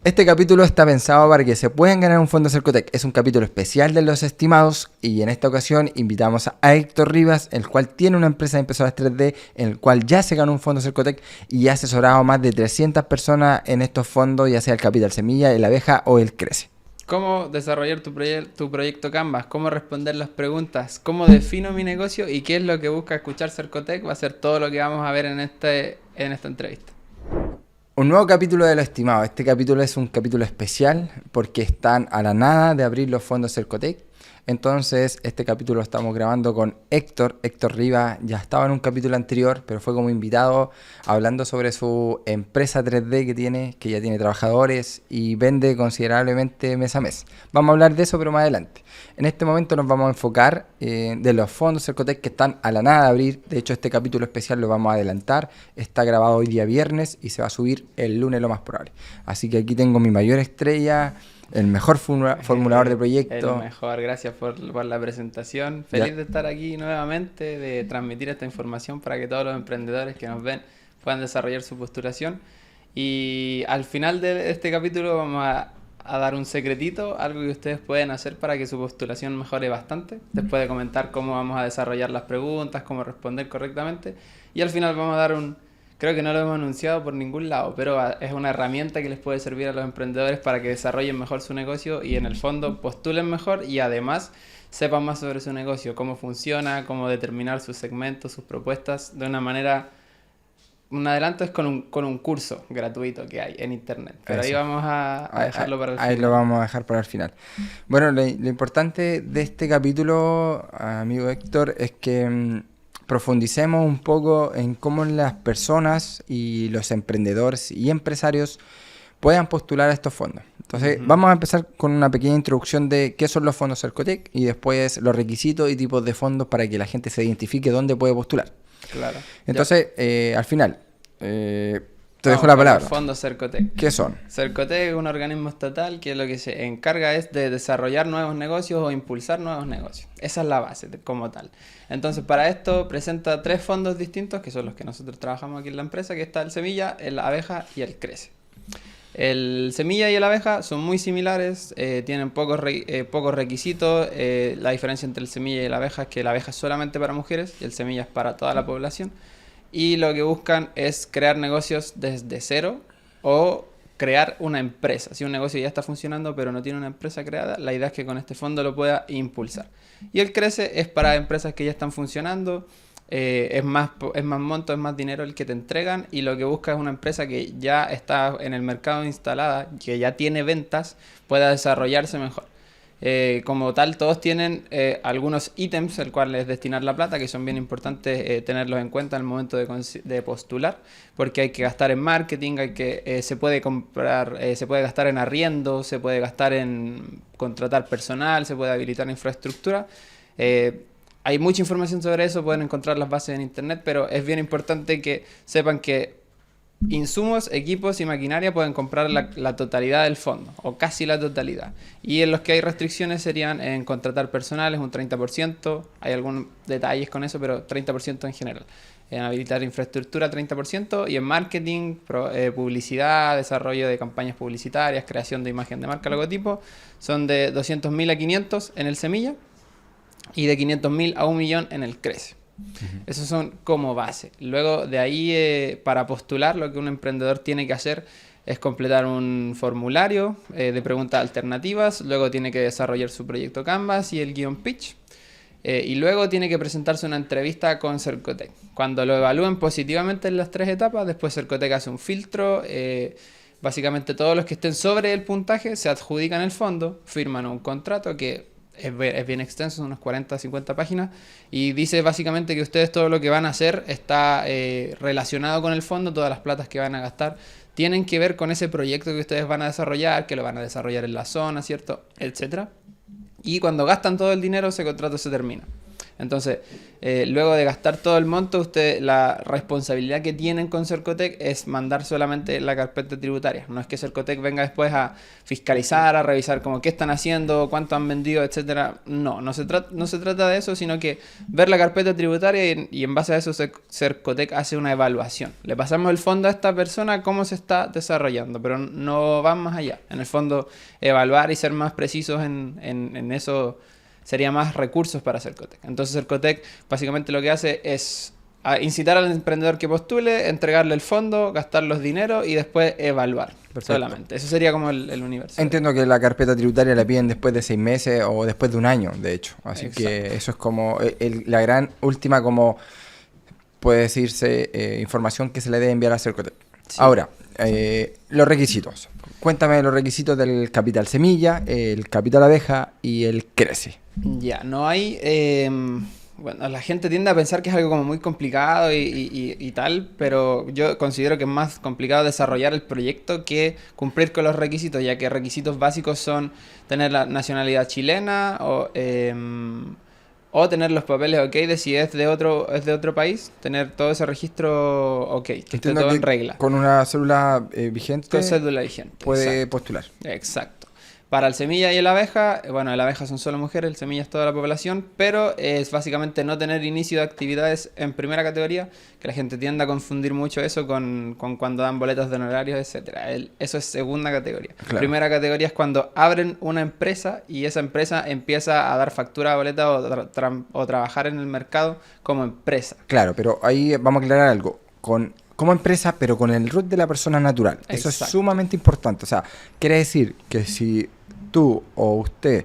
Este capítulo está pensado para que se puedan ganar un fondo Cercotec. Es un capítulo especial de los estimados y en esta ocasión invitamos a Héctor Rivas, el cual tiene una empresa de impresoras 3D, en el cual ya se ganó un fondo Cercotec y ha asesorado a más de 300 personas en estos fondos, ya sea el Capital Semilla, el Abeja o el Crece. ¿Cómo desarrollar tu proyecto Canvas? ¿Cómo responder las preguntas? ¿Cómo defino mi negocio? ¿Y qué es lo que busca escuchar Cercotec? Va a ser todo lo que vamos a ver en esta entrevista. Un nuevo capítulo de Lo Estimado. Este capítulo es un capítulo especial porque están a la nada de abrir los fondos Cercotec. Entonces, este capítulo lo estamos grabando con Héctor Rivas. Ya estaba en un capítulo anterior, pero fue como invitado hablando sobre su empresa 3D que tiene, que ya tiene trabajadores y vende considerablemente mes a mes. Vamos a hablar de eso, pero más adelante. En este momento nos vamos a enfocar de los fondos Cercotec que están a la nada de abrir. De hecho, este capítulo especial lo vamos a adelantar. Está grabado hoy día viernes y se va a subir el lunes lo más probable. Así que aquí tengo mi mayor estrella, el mejor formulador de proyecto. El mejor, gracias por la presentación. Feliz de estar aquí nuevamente, de transmitir esta información para que todos los emprendedores que nos ven puedan desarrollar su postulación. Y al final de este capítulo vamos a dar un secretito, algo que ustedes pueden hacer para que su postulación mejore bastante. Después de comentar cómo vamos a desarrollar las preguntas, cómo responder correctamente. Y al final vamos a dar creo que no lo hemos anunciado por ningún lado, pero es una herramienta que les puede servir a los emprendedores para que desarrollen mejor su negocio y en el fondo postulen mejor y además sepan más sobre su negocio, cómo funciona, cómo determinar sus segmentos, sus propuestas de una manera. Un adelanto es con un curso gratuito que hay en internet, pero Eso. ahí vamos a dejarlo para el final. Ahí lo vamos a dejar para el final. Bueno, lo importante de este capítulo, amigo Héctor, es que profundicemos un poco en cómo las personas y los emprendedores y empresarios puedan postular a estos fondos. Entonces, vamos a empezar con una pequeña introducción de qué son los fondos Cercotec y después los requisitos y tipos de fondos para que la gente se identifique dónde puede postular. Claro. Entonces, al final, te dejo la palabra. Fondos Cercotec. ¿Qué son? Cercotec es un organismo estatal que lo que se encarga es de desarrollar nuevos negocios o impulsar nuevos negocios. Esa es la base como tal. Entonces, para esto presenta 3 fondos distintos, que son los que nosotros trabajamos aquí en la empresa, que está el Semilla, el Abeja y el Crece. El Semilla y el Abeja son muy similares, tienen pocos requisitos. La diferencia entre el Semilla y el Abeja es que el Abeja es solamente para mujeres y el Semilla es para toda la población. Y lo que buscan es crear negocios desde cero o crear una empresa. Si un negocio ya está funcionando pero no tiene una empresa creada, la idea es que con este fondo lo pueda impulsar. Y el Crece es para empresas que ya están funcionando. Es más monto, es más dinero el que te entregan y lo que busca es una empresa que ya está en el mercado instalada, que ya tiene ventas, pueda desarrollarse mejor. Como tal, todos tienen algunos ítems al cual es destinar la plata, que son bien importantes tenerlos en cuenta en el momento de postular, porque hay que gastar en marketing, se puede comprar, se puede gastar en arriendo, se puede gastar en contratar personal, se puede habilitar infraestructura. Hay mucha información sobre eso, pueden encontrar las bases en internet, pero es bien importante que sepan que insumos, equipos y maquinaria pueden comprar la totalidad del fondo, o casi la totalidad. Y en los que hay restricciones serían en contratar personal, es un 30%, hay algunos detalles con eso, pero 30% en general. En habilitar infraestructura 30% y en marketing, publicidad, desarrollo de campañas publicitarias, creación de imagen de marca, logotipo, son de 200.000 a 500 en el Semilla y de 500.000 a 1 millón en el Crece. Esos son como base. Luego de ahí, para postular, lo que un emprendedor tiene que hacer es completar un formulario de preguntas alternativas. Luego tiene que desarrollar su proyecto Canvas y el guion pitch. Y luego tiene que presentarse una entrevista con Cercotec. Cuando lo evalúen positivamente en las 3 etapas, después Cercotec hace un filtro. Básicamente todos los que estén sobre el puntaje se adjudican el fondo, firman un contrato que es bien extenso, son unas 40, 50 páginas, y dice básicamente que ustedes todo lo que van a hacer está relacionado con el fondo, todas las platas que van a gastar tienen que ver con ese proyecto que ustedes van a desarrollar, que lo van a desarrollar en la zona, ¿cierto? Etcétera. Y cuando gastan todo el dinero, ese contrato se termina. Entonces, luego de gastar todo el monto, usted, la responsabilidad que tienen con Cercotec es mandar solamente la carpeta tributaria. No es que Cercotec venga después a fiscalizar, a revisar como qué están haciendo, cuánto han vendido, etcétera. No se trata de eso, sino que ver la carpeta tributaria y en base a eso Cercotec hace una evaluación. Le pasamos el fondo a esta persona, cómo se está desarrollando, pero no van más allá. En el fondo, evaluar y ser más precisos en eso sería más recursos para Cercotec. Entonces Cercotec básicamente lo que hace es incitar al emprendedor que postule, entregarle el fondo, gastar los dineros y después evaluar. Perfecto. Solamente. Eso sería como el universo. Entiendo que la carpeta tributaria la piden después de 6 meses o después de un año, de hecho. Así Exacto. que eso es como la gran última, como puede decirse, información que se le debe enviar a Cercotec. Sí. Ahora, los requisitos. Cuéntame los requisitos del capital semilla, el capital abeja y el crece. Ya, no hay... bueno, la gente tiende a pensar que es algo como muy complicado y tal, pero yo considero que es más complicado desarrollar el proyecto que cumplir con los requisitos, ya que requisitos básicos son tener la nacionalidad chilena o tener los papeles ok de si es de otro país, tener todo ese registro ok, que esté Entiendo todo que en regla. con una cédula vigente Con cédula vigente. puede Exacto. postular. Exacto. Para el semilla y el abeja, bueno, el abeja son solo mujeres, el semilla es toda la población, pero es básicamente no tener inicio de actividades en primera categoría, que la gente tiende a confundir mucho eso con cuando dan boletas de honorarios, etcétera. Eso es segunda categoría. Claro. Primera categoría es cuando abren una empresa y esa empresa empieza a dar factura de boleta o trabajar en el mercado como empresa. Claro, pero ahí vamos a aclarar algo. Como empresa, pero con el root de la persona natural. Eso es Exacto. sumamente importante. O sea, quiere decir que si tú o usted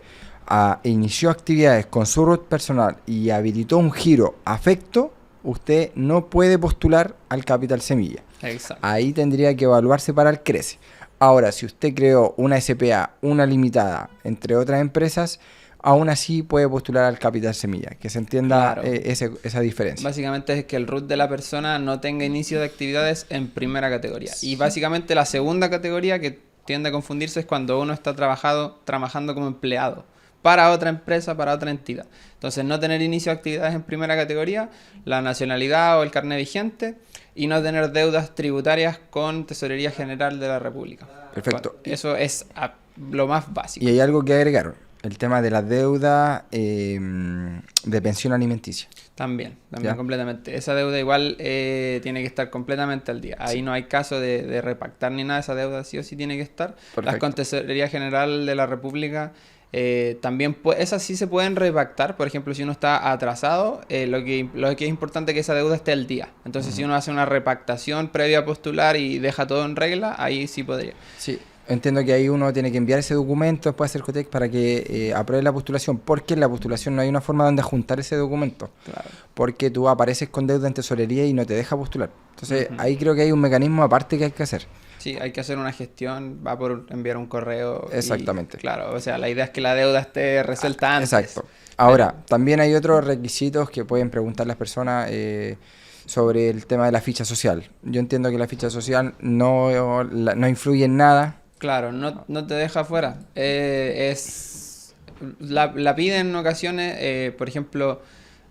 inició actividades con su root personal y habilitó un giro afecto, usted no puede postular al capital semilla. Exacto. Ahí tendría que evaluarse para el crece. Ahora, si usted creó una SPA, una limitada, entre otras empresas, aún así puede postular al capital semilla. Que se entienda Claro. esa diferencia. Básicamente es que el root de la persona no tenga inicio de actividades en primera categoría. Y básicamente la segunda categoría que tiende a confundirse es cuando uno está trabajando como empleado para otra empresa, para otra entidad. Entonces no tener inicio de actividades en primera categoría, la nacionalidad o el carnet vigente y no tener deudas tributarias con Tesorería General de la República. Perfecto. Eso es lo más básico. Y hay algo que agregar. El tema de la deuda de pensión alimenticia. También ¿Ya? completamente. Esa deuda igual tiene que estar completamente al día. Ahí no hay caso de repactar ni nada, esa deuda sí o sí tiene que estar. Perfecto. Las con Tesorería General de la República también, esas sí se pueden repactar. Por ejemplo, si uno está atrasado, lo que es importante es que esa deuda esté al día. Entonces, si uno hace una repactación previa a postular y deja todo en regla, ahí sí podría. Sí, entiendo que ahí uno tiene que enviar ese documento después a Cercotec para que apruebe la postulación, porque en la postulación no hay una forma donde juntar ese documento, Claro. porque tú apareces con deuda en tesorería y no te deja postular. Entonces ahí creo que hay un mecanismo aparte que hay que hacer. Sí, hay que hacer una gestión, va por enviar un correo. Exactamente. Claro, o sea, la idea es que la deuda esté resuelta antes. Exacto. Ahora, también hay otros requisitos que pueden preguntar las personas sobre el tema de la ficha social. Yo entiendo que la ficha social no influye en nada. Claro, no te deja fuera. La piden en ocasiones, por ejemplo,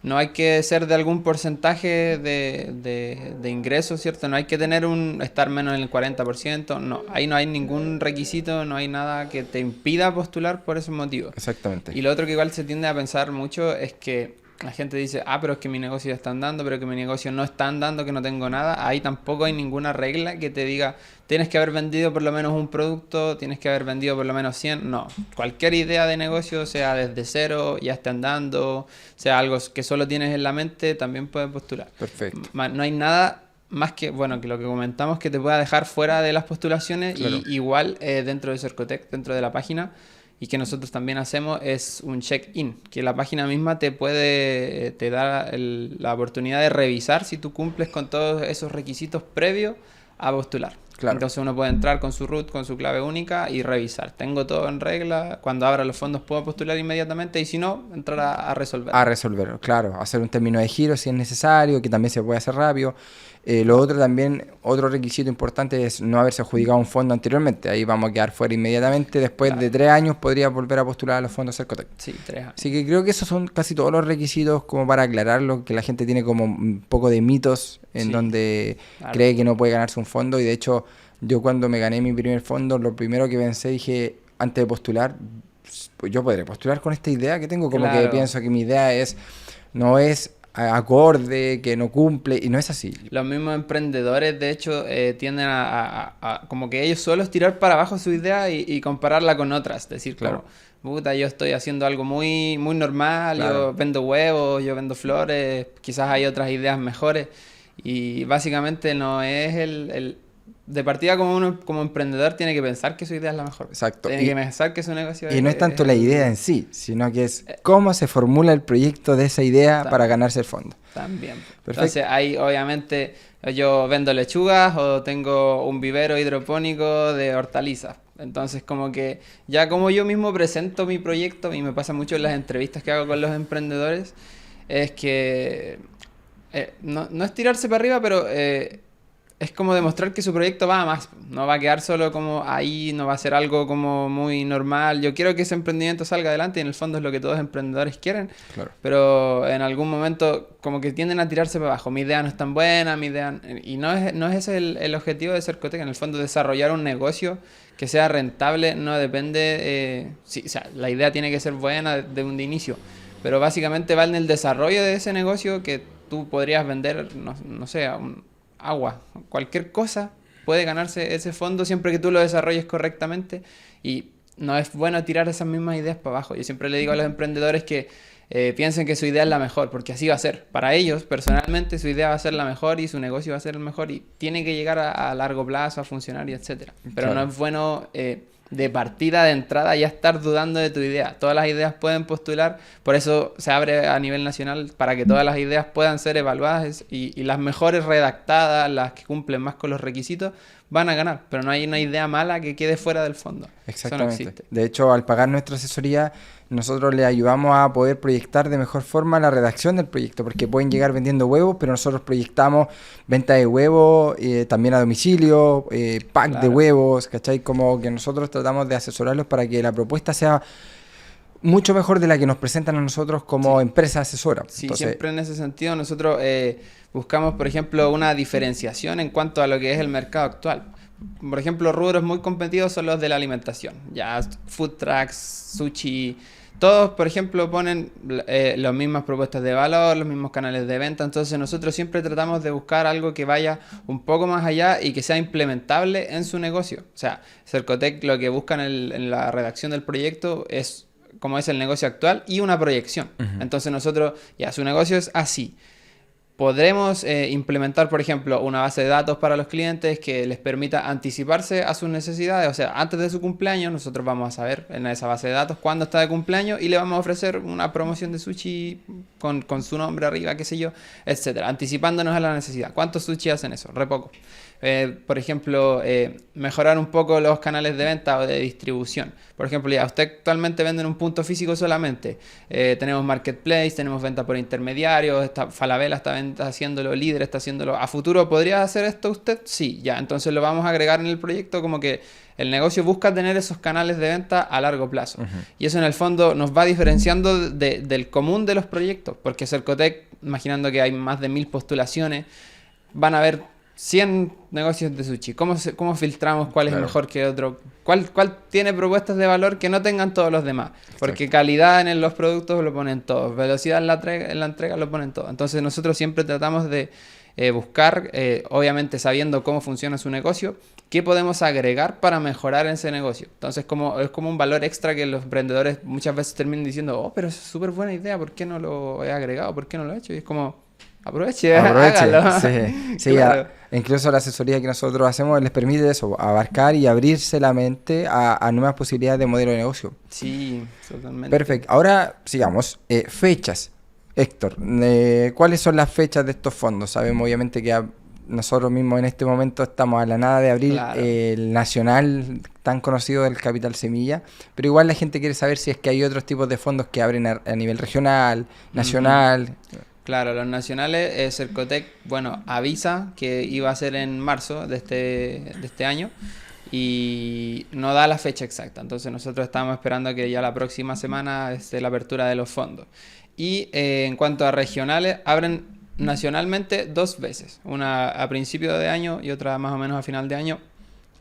no hay que ser de algún porcentaje de ingresos, ¿cierto? No hay que estar menos en el 40%, no. Ahí no hay ningún requisito, no hay nada que te impida postular por ese motivo. Exactamente. Y lo otro que igual se tiende a pensar mucho es que la gente dice, pero es que mi negocio ya está andando, pero que mi negocio no está andando, que no tengo nada. Ahí tampoco hay ninguna regla que te diga, tienes que haber vendido por lo menos un producto, tienes que haber vendido por lo menos 100. No, cualquier idea de negocio, sea desde cero, ya esté andando, sea algo que solo tienes en la mente, también puedes postular. Perfecto. No hay nada más que, bueno, que lo que comentamos que te pueda dejar fuera de las postulaciones. Claro. Y igual dentro de Cercotec, dentro de la página, y que nosotros también hacemos, es un check-in, que la página misma te da la oportunidad de revisar si tú cumples con todos esos requisitos previos a postular. Claro. Entonces uno puede entrar con su root, con su clave única y revisar. Tengo todo en regla, cuando abra los fondos puedo postular inmediatamente y si no, entrar a resolver. A resolverlo, claro. Hacer un término de giro si es necesario, que también se puede hacer rápido. Lo otro también, otro requisito importante es no haberse adjudicado un fondo anteriormente. Ahí vamos a quedar fuera inmediatamente. Después de 3 años podría volver a postular a los fondos Cercotec. Sí, 3 años. Así que creo que esos son casi todos los requisitos como para aclararlo, que la gente tiene como un poco de mitos en donde cree que no puede ganarse un fondo. Y de hecho, yo cuando me gané mi primer fondo, lo primero que pensé, dije, antes de postular, pues yo podré postular con esta idea que tengo. Como que pienso que mi idea no es acorde, que no cumple, y no es así. Los mismos emprendedores, de hecho, tienden a como que ellos solos tirar para abajo su idea y compararla con otras. Decir, Claro. como, puta, yo estoy haciendo algo muy, muy normal, Claro. yo vendo huevos, yo vendo flores, quizás hay otras ideas mejores. Y básicamente no es de partida como uno como emprendedor tiene que pensar que su idea es la mejor. Exacto. Tiene que pensar que su negocio Y no es tanto la idea en sí, sino que es cómo se formula el proyecto de esa idea para ganarse el fondo. También. Perfecto. Entonces ahí obviamente yo vendo lechugas o tengo un vivero hidropónico de hortalizas. Entonces como que ya como yo mismo presento mi proyecto, y me pasa mucho en las entrevistas que hago con los emprendedores, es que no es tirarse para arriba, pero es como demostrar que su proyecto va a más. No va a quedar solo como ahí, no va a ser algo como muy normal. Yo quiero que ese emprendimiento salga adelante y en el fondo es lo que todos los emprendedores quieren. Claro. Pero en algún momento como que tienden a tirarse para abajo. Mi idea no es tan buena, mi idea... Y no es ese el objetivo de Cercotec. En el fondo desarrollar un negocio que sea rentable no depende... sí, o sea, la idea tiene que ser buena de un inicio. Pero básicamente va en el desarrollo de ese negocio que tú podrías vender, no sé, agua, cualquier cosa puede ganarse ese fondo siempre que tú lo desarrolles correctamente y no es bueno tirar esas mismas ideas para abajo. Yo siempre le digo a los emprendedores que piensen que su idea es la mejor, porque así va a ser. Para ellos, personalmente, su idea va a ser la mejor y su negocio va a ser el mejor y tiene que llegar a largo plazo, a funcionar y etcétera. Pero no es bueno de partida, de entrada, ya estar dudando de tu idea. Todas las ideas pueden postular, por eso se abre a nivel nacional para que todas las ideas puedan ser evaluadas y las mejores redactadas, las que cumplen más con los requisitos, van a ganar. Pero no hay una idea mala que quede fuera del fondo. Exactamente. Eso no existe. De hecho, al pagar nuestra asesoría, nosotros le ayudamos a poder proyectar de mejor forma la redacción del proyecto, porque pueden llegar vendiendo huevos, pero nosotros proyectamos venta de huevos, también a domicilio, pack de huevos, ¿cachai? Como que nosotros tratamos de asesorarlos para que la propuesta sea mucho mejor de la que nos presentan a nosotros como empresa asesora. Sí, Entonces, siempre en ese sentido nosotros buscamos, por ejemplo, una diferenciación en cuanto a lo que es el mercado actual. Por ejemplo, rubros muy competidos son los de la alimentación. Ya food trucks, sushi, todos, por ejemplo, ponen las mismas propuestas de valor, los mismos canales de venta. Entonces nosotros siempre tratamos de buscar algo que vaya un poco más allá y que sea implementable en su negocio. O sea, Cercotec lo que buscan en la redacción del proyecto es como es el negocio actual y una proyección. Entonces nosotros, ya su negocio es así. Podremos implementar, por ejemplo, una base de datos para los clientes que les permita anticiparse a sus necesidades. O sea, antes de su cumpleaños, nosotros vamos a saber en esa base de datos cuándo está de cumpleaños y le vamos a ofrecer una promoción de sushi con su nombre arriba, qué sé yo, etcétera. Anticipándonos a la necesidad. ¿Cuántos sushi hacen eso? Re poco. Por ejemplo, mejorar un poco los canales de venta o de distribución. Por ejemplo, ya usted actualmente vende en un punto físico solamente. Tenemos marketplace, tenemos venta por intermediarios, Falabella está haciéndolo, Líder está haciéndolo. ¿A futuro podría hacer esto usted? Sí, ya. Entonces lo vamos a agregar en el proyecto como que el negocio busca tener esos canales de venta a largo plazo. Y eso en el fondo nos va diferenciando del común de los proyectos. Porque Cercotec, imaginando que hay más de 1000 postulaciones, van a haber 100 negocios de sushi. ¿Cómo filtramos cuál es mejor que otro? ¿Cuál tiene propuestas de valor que no tengan todos los demás? Porque calidad en los productos lo ponen todos, velocidad en la entrega lo ponen todos. Entonces nosotros siempre tratamos de buscar, obviamente sabiendo cómo funciona su negocio, qué podemos agregar para mejorar ese negocio. Entonces es como un valor extra que los emprendedores muchas veces terminan diciendo, oh, pero es súper buena idea, ¿por qué no lo he agregado? ¿Por qué no lo he hecho? Y es como... Aproveche, hágalo. Sí, claro. Incluso la asesoría que nosotros hacemos les permite eso, abarcar y abrirse la mente a nuevas posibilidades de modelo de negocio. Sí, totalmente. Perfecto. Ahora sigamos. Fechas. Héctor, ¿cuáles son las fechas de estos fondos? Sabemos obviamente que nosotros mismos en este momento estamos a la nada de abrir Claro. el nacional tan conocido del Capital Semilla, pero igual la gente quiere saber si es que hay otros tipos de fondos que abren a nivel regional, nacional. Claro, los nacionales, Cercotec, bueno, avisa que iba a ser en marzo de este año y no da la fecha exacta. Entonces nosotros estamos esperando que ya la próxima semana esté la apertura de los fondos. Y en cuanto a regionales, abren nacionalmente 2 veces, una a principio de año y otra más o menos a final de año.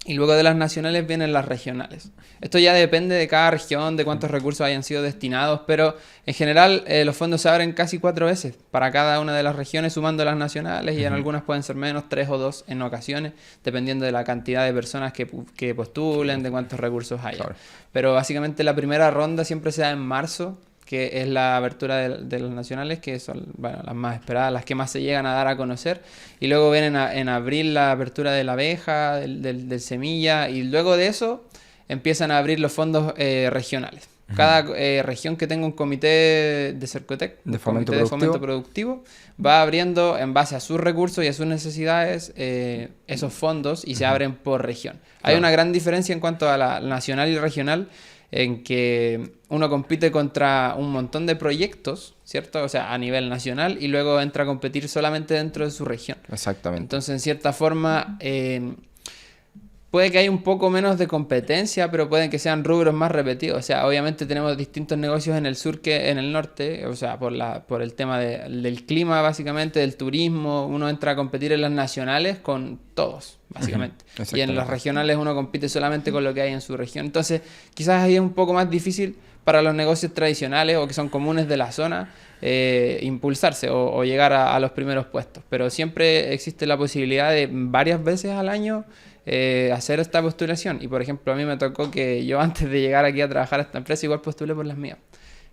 Y luego de las nacionales vienen las regionales. Esto ya depende de cada región, de cuántos recursos hayan sido destinados, pero en general los fondos se abren casi 4 veces para cada una de las regiones, sumando las nacionales, y en algunas pueden ser menos, 3 o 2 en ocasiones, dependiendo de la cantidad de personas que postulen, de cuántos recursos haya. Claro. Pero básicamente la primera ronda siempre se da en marzo, que es la apertura de los nacionales, que son, bueno, las más esperadas, las que más se llegan a dar a conocer. Y luego vienen en abril la apertura de la abeja, del semilla, y luego de eso empiezan a abrir los fondos regionales. Cada región que tenga un comité de Cercotec, De un fomento comité de fomento productivo, va abriendo en base a sus recursos y a sus necesidades esos fondos, y se abren por región. Hay Claro. una gran diferencia en cuanto a la nacional y regional, en que uno compite contra un montón de proyectos, ¿cierto? O sea, a nivel nacional, y luego entra a competir solamente dentro de su región. Exactamente. Entonces, en cierta forma, puede que haya un poco menos de competencia, pero pueden que sean rubros más repetidos. O sea, obviamente tenemos distintos negocios en el sur que en el norte, o sea, por el tema del clima, básicamente, del turismo. Uno entra a competir en las nacionales con todos, básicamente. Y en Exactamente. las regionales uno compite solamente con lo que hay en su región. Entonces, quizás ahí es un poco más difícil para los negocios tradicionales o que son comunes de la zona impulsarse o llegar a los primeros puestos. Pero siempre existe la posibilidad de varias veces al año hacer esta postulación. Y por ejemplo, a mí me tocó que yo, antes de llegar aquí a trabajar a esta empresa, igual postulé por las mías,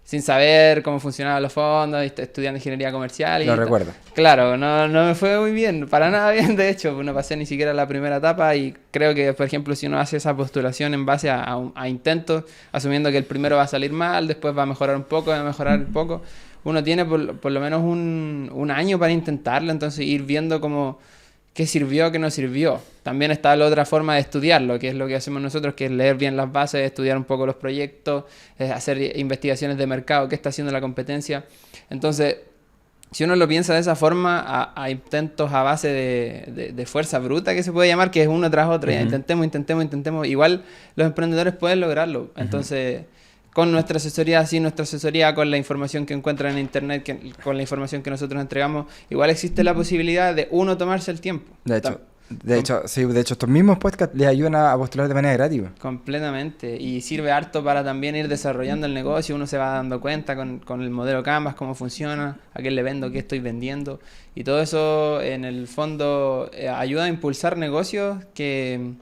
sin saber cómo funcionaban los fondos, estudiando ingeniería comercial. Lo recuerdo. Claro, no me fue muy bien, para nada bien, de hecho, no pasé ni siquiera la primera etapa, y creo que, por ejemplo, si uno hace esa postulación en base a intentos, asumiendo que el primero va a salir mal, después va a mejorar un poco, va a mejorar un poco, uno tiene por lo menos un año para intentarlo, entonces ir viendo cómo qué sirvió, qué no sirvió. También está la otra forma de estudiarlo, que es lo que hacemos nosotros, que es leer bien las bases, estudiar un poco los proyectos, hacer investigaciones de mercado, qué está haciendo la competencia. Entonces, si uno lo piensa de esa forma, a intentos a base de fuerza bruta, que se puede llamar, que es uno tras otro, ya intentemos, igual los emprendedores pueden lograrlo. Entonces, con nuestra asesoría, con la información que encuentran en internet, con la información que nosotros entregamos, igual existe la posibilidad de uno tomarse el tiempo. De hecho, estos mismos podcasts les ayudan a postular de manera gratis. Completamente. Y sirve harto para también ir desarrollando el negocio. Uno se va dando cuenta con el modelo Canvas, cómo funciona, a qué le vendo, qué estoy vendiendo. Y todo eso, en el fondo, ayuda a impulsar negocios que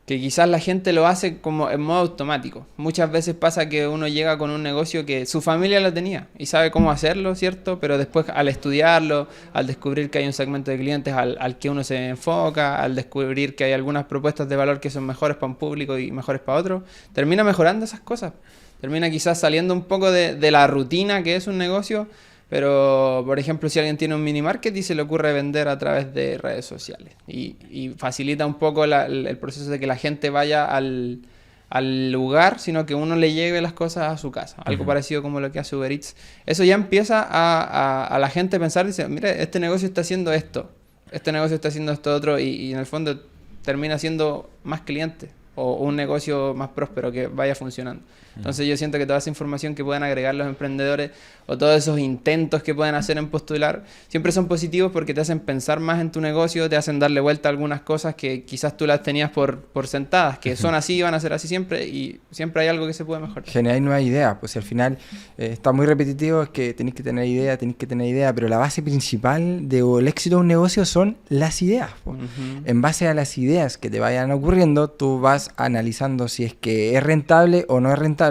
quizás la gente lo hace como en modo automático. Muchas veces pasa que uno llega con un negocio que su familia lo tenía y sabe cómo hacerlo, ¿cierto? Pero después, al estudiarlo, al descubrir que hay un segmento de clientes al que uno se enfoca, al descubrir que hay algunas propuestas de valor que son mejores para un público y mejores para otro, termina mejorando esas cosas. Termina quizás saliendo un poco de la rutina que es un negocio. Pero, por ejemplo, si alguien tiene un mini market y se le ocurre vender a través de redes sociales y facilita un poco el proceso de que la gente vaya al lugar, sino que uno le lleve las cosas a su casa. Algo parecido como lo que hace Uber Eats. Eso ya empieza a la gente pensar, dice, mire, este negocio está haciendo esto, este negocio está haciendo esto otro, y en el fondo termina siendo más cliente o un negocio más próspero que vaya funcionando. Entonces yo siento que toda esa información que puedan agregar los emprendedores o todos esos intentos que pueden hacer en postular siempre son positivos, porque te hacen pensar más en tu negocio, te hacen darle vuelta a algunas cosas que quizás tú las tenías por sentadas, que son así, van a ser así siempre, y siempre hay algo que se puede mejorar. Generar nuevas ideas, pues si al final está muy repetitivo, es que tenéis que tener idea, pero la base principal del éxito de un negocio son las ideas. Pues. En base a las ideas que te vayan ocurriendo, tú vas analizando si es que es rentable o no es rentable.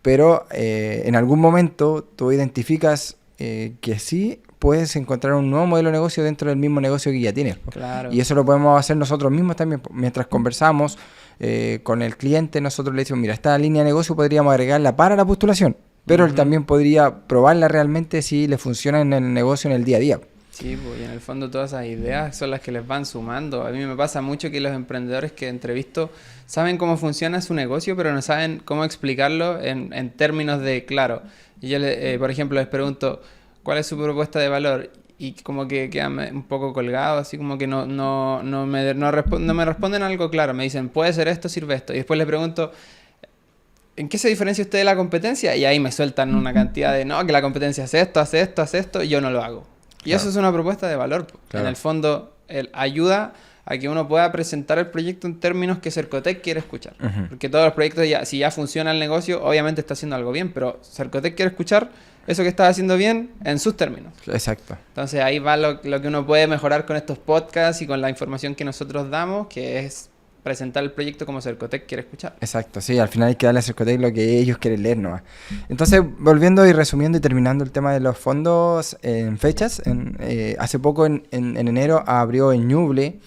Pero en algún momento tú identificas que sí puedes encontrar un nuevo modelo de negocio dentro del mismo negocio que ya tienes. Claro. Y eso lo podemos hacer nosotros mismos también. Mientras conversamos con el cliente, nosotros le decimos, mira, esta línea de negocio podríamos agregarla para la postulación, pero él también podría probarla realmente si le funciona en el negocio en el día a día. Sí, pues, y en el fondo todas esas ideas son las que les van sumando. A mí me pasa mucho que los emprendedores que entrevisto saben cómo funciona su negocio, pero no saben cómo explicarlo en términos de claro. Y yo, por ejemplo, les pregunto, ¿cuál es su propuesta de valor? Y como que quedan un poco colgados, así como que no me responden algo claro. Me dicen, puede ser esto, sirve esto. Y después les pregunto, ¿en qué se diferencia usted de la competencia? Y ahí me sueltan una cantidad de, no, que la competencia hace esto, hace esto, hace esto, y yo no lo hago. Y eso es una propuesta de valor. Claro. En el fondo, ayuda a que uno pueda presentar el proyecto en términos que Cercotec quiere escuchar. Porque todos los proyectos, si ya funciona el negocio, obviamente está haciendo algo bien, pero Cercotec quiere escuchar eso que estás haciendo bien en sus términos. Exacto. Entonces ahí va lo que uno puede mejorar con estos podcasts y con la información que nosotros damos, que es presentar el proyecto como Cercotec quiere escuchar. Exacto, sí, al final hay que darle a Cercotec lo que ellos quieren leer nomás. Entonces, volviendo y resumiendo y terminando el tema de los fondos en fechas, hace poco en enero abrió en Ñuble.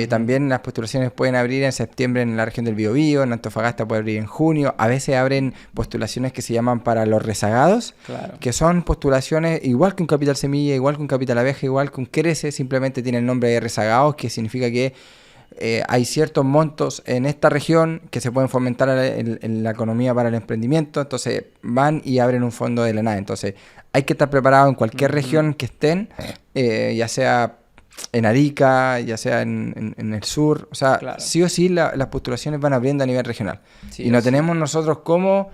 También las postulaciones pueden abrir en septiembre en la región del Biobío, en Antofagasta puede abrir en junio. A veces abren postulaciones que se llaman para los rezagados, Claro. que son postulaciones igual que un Capital Semilla, igual que un Capital Abeja, igual que un Crece, simplemente tiene el nombre de rezagados, que significa que hay ciertos montos en esta región que se pueden fomentar en la economía para el emprendimiento, entonces van y abren un fondo de la nada. Entonces hay que estar preparado en cualquier región que estén, ya sea en Arica, ya sea en el sur, o sea, Claro. sí o sí las postulaciones van abriendo a nivel regional. Sí, y no sí. tenemos nosotros cómo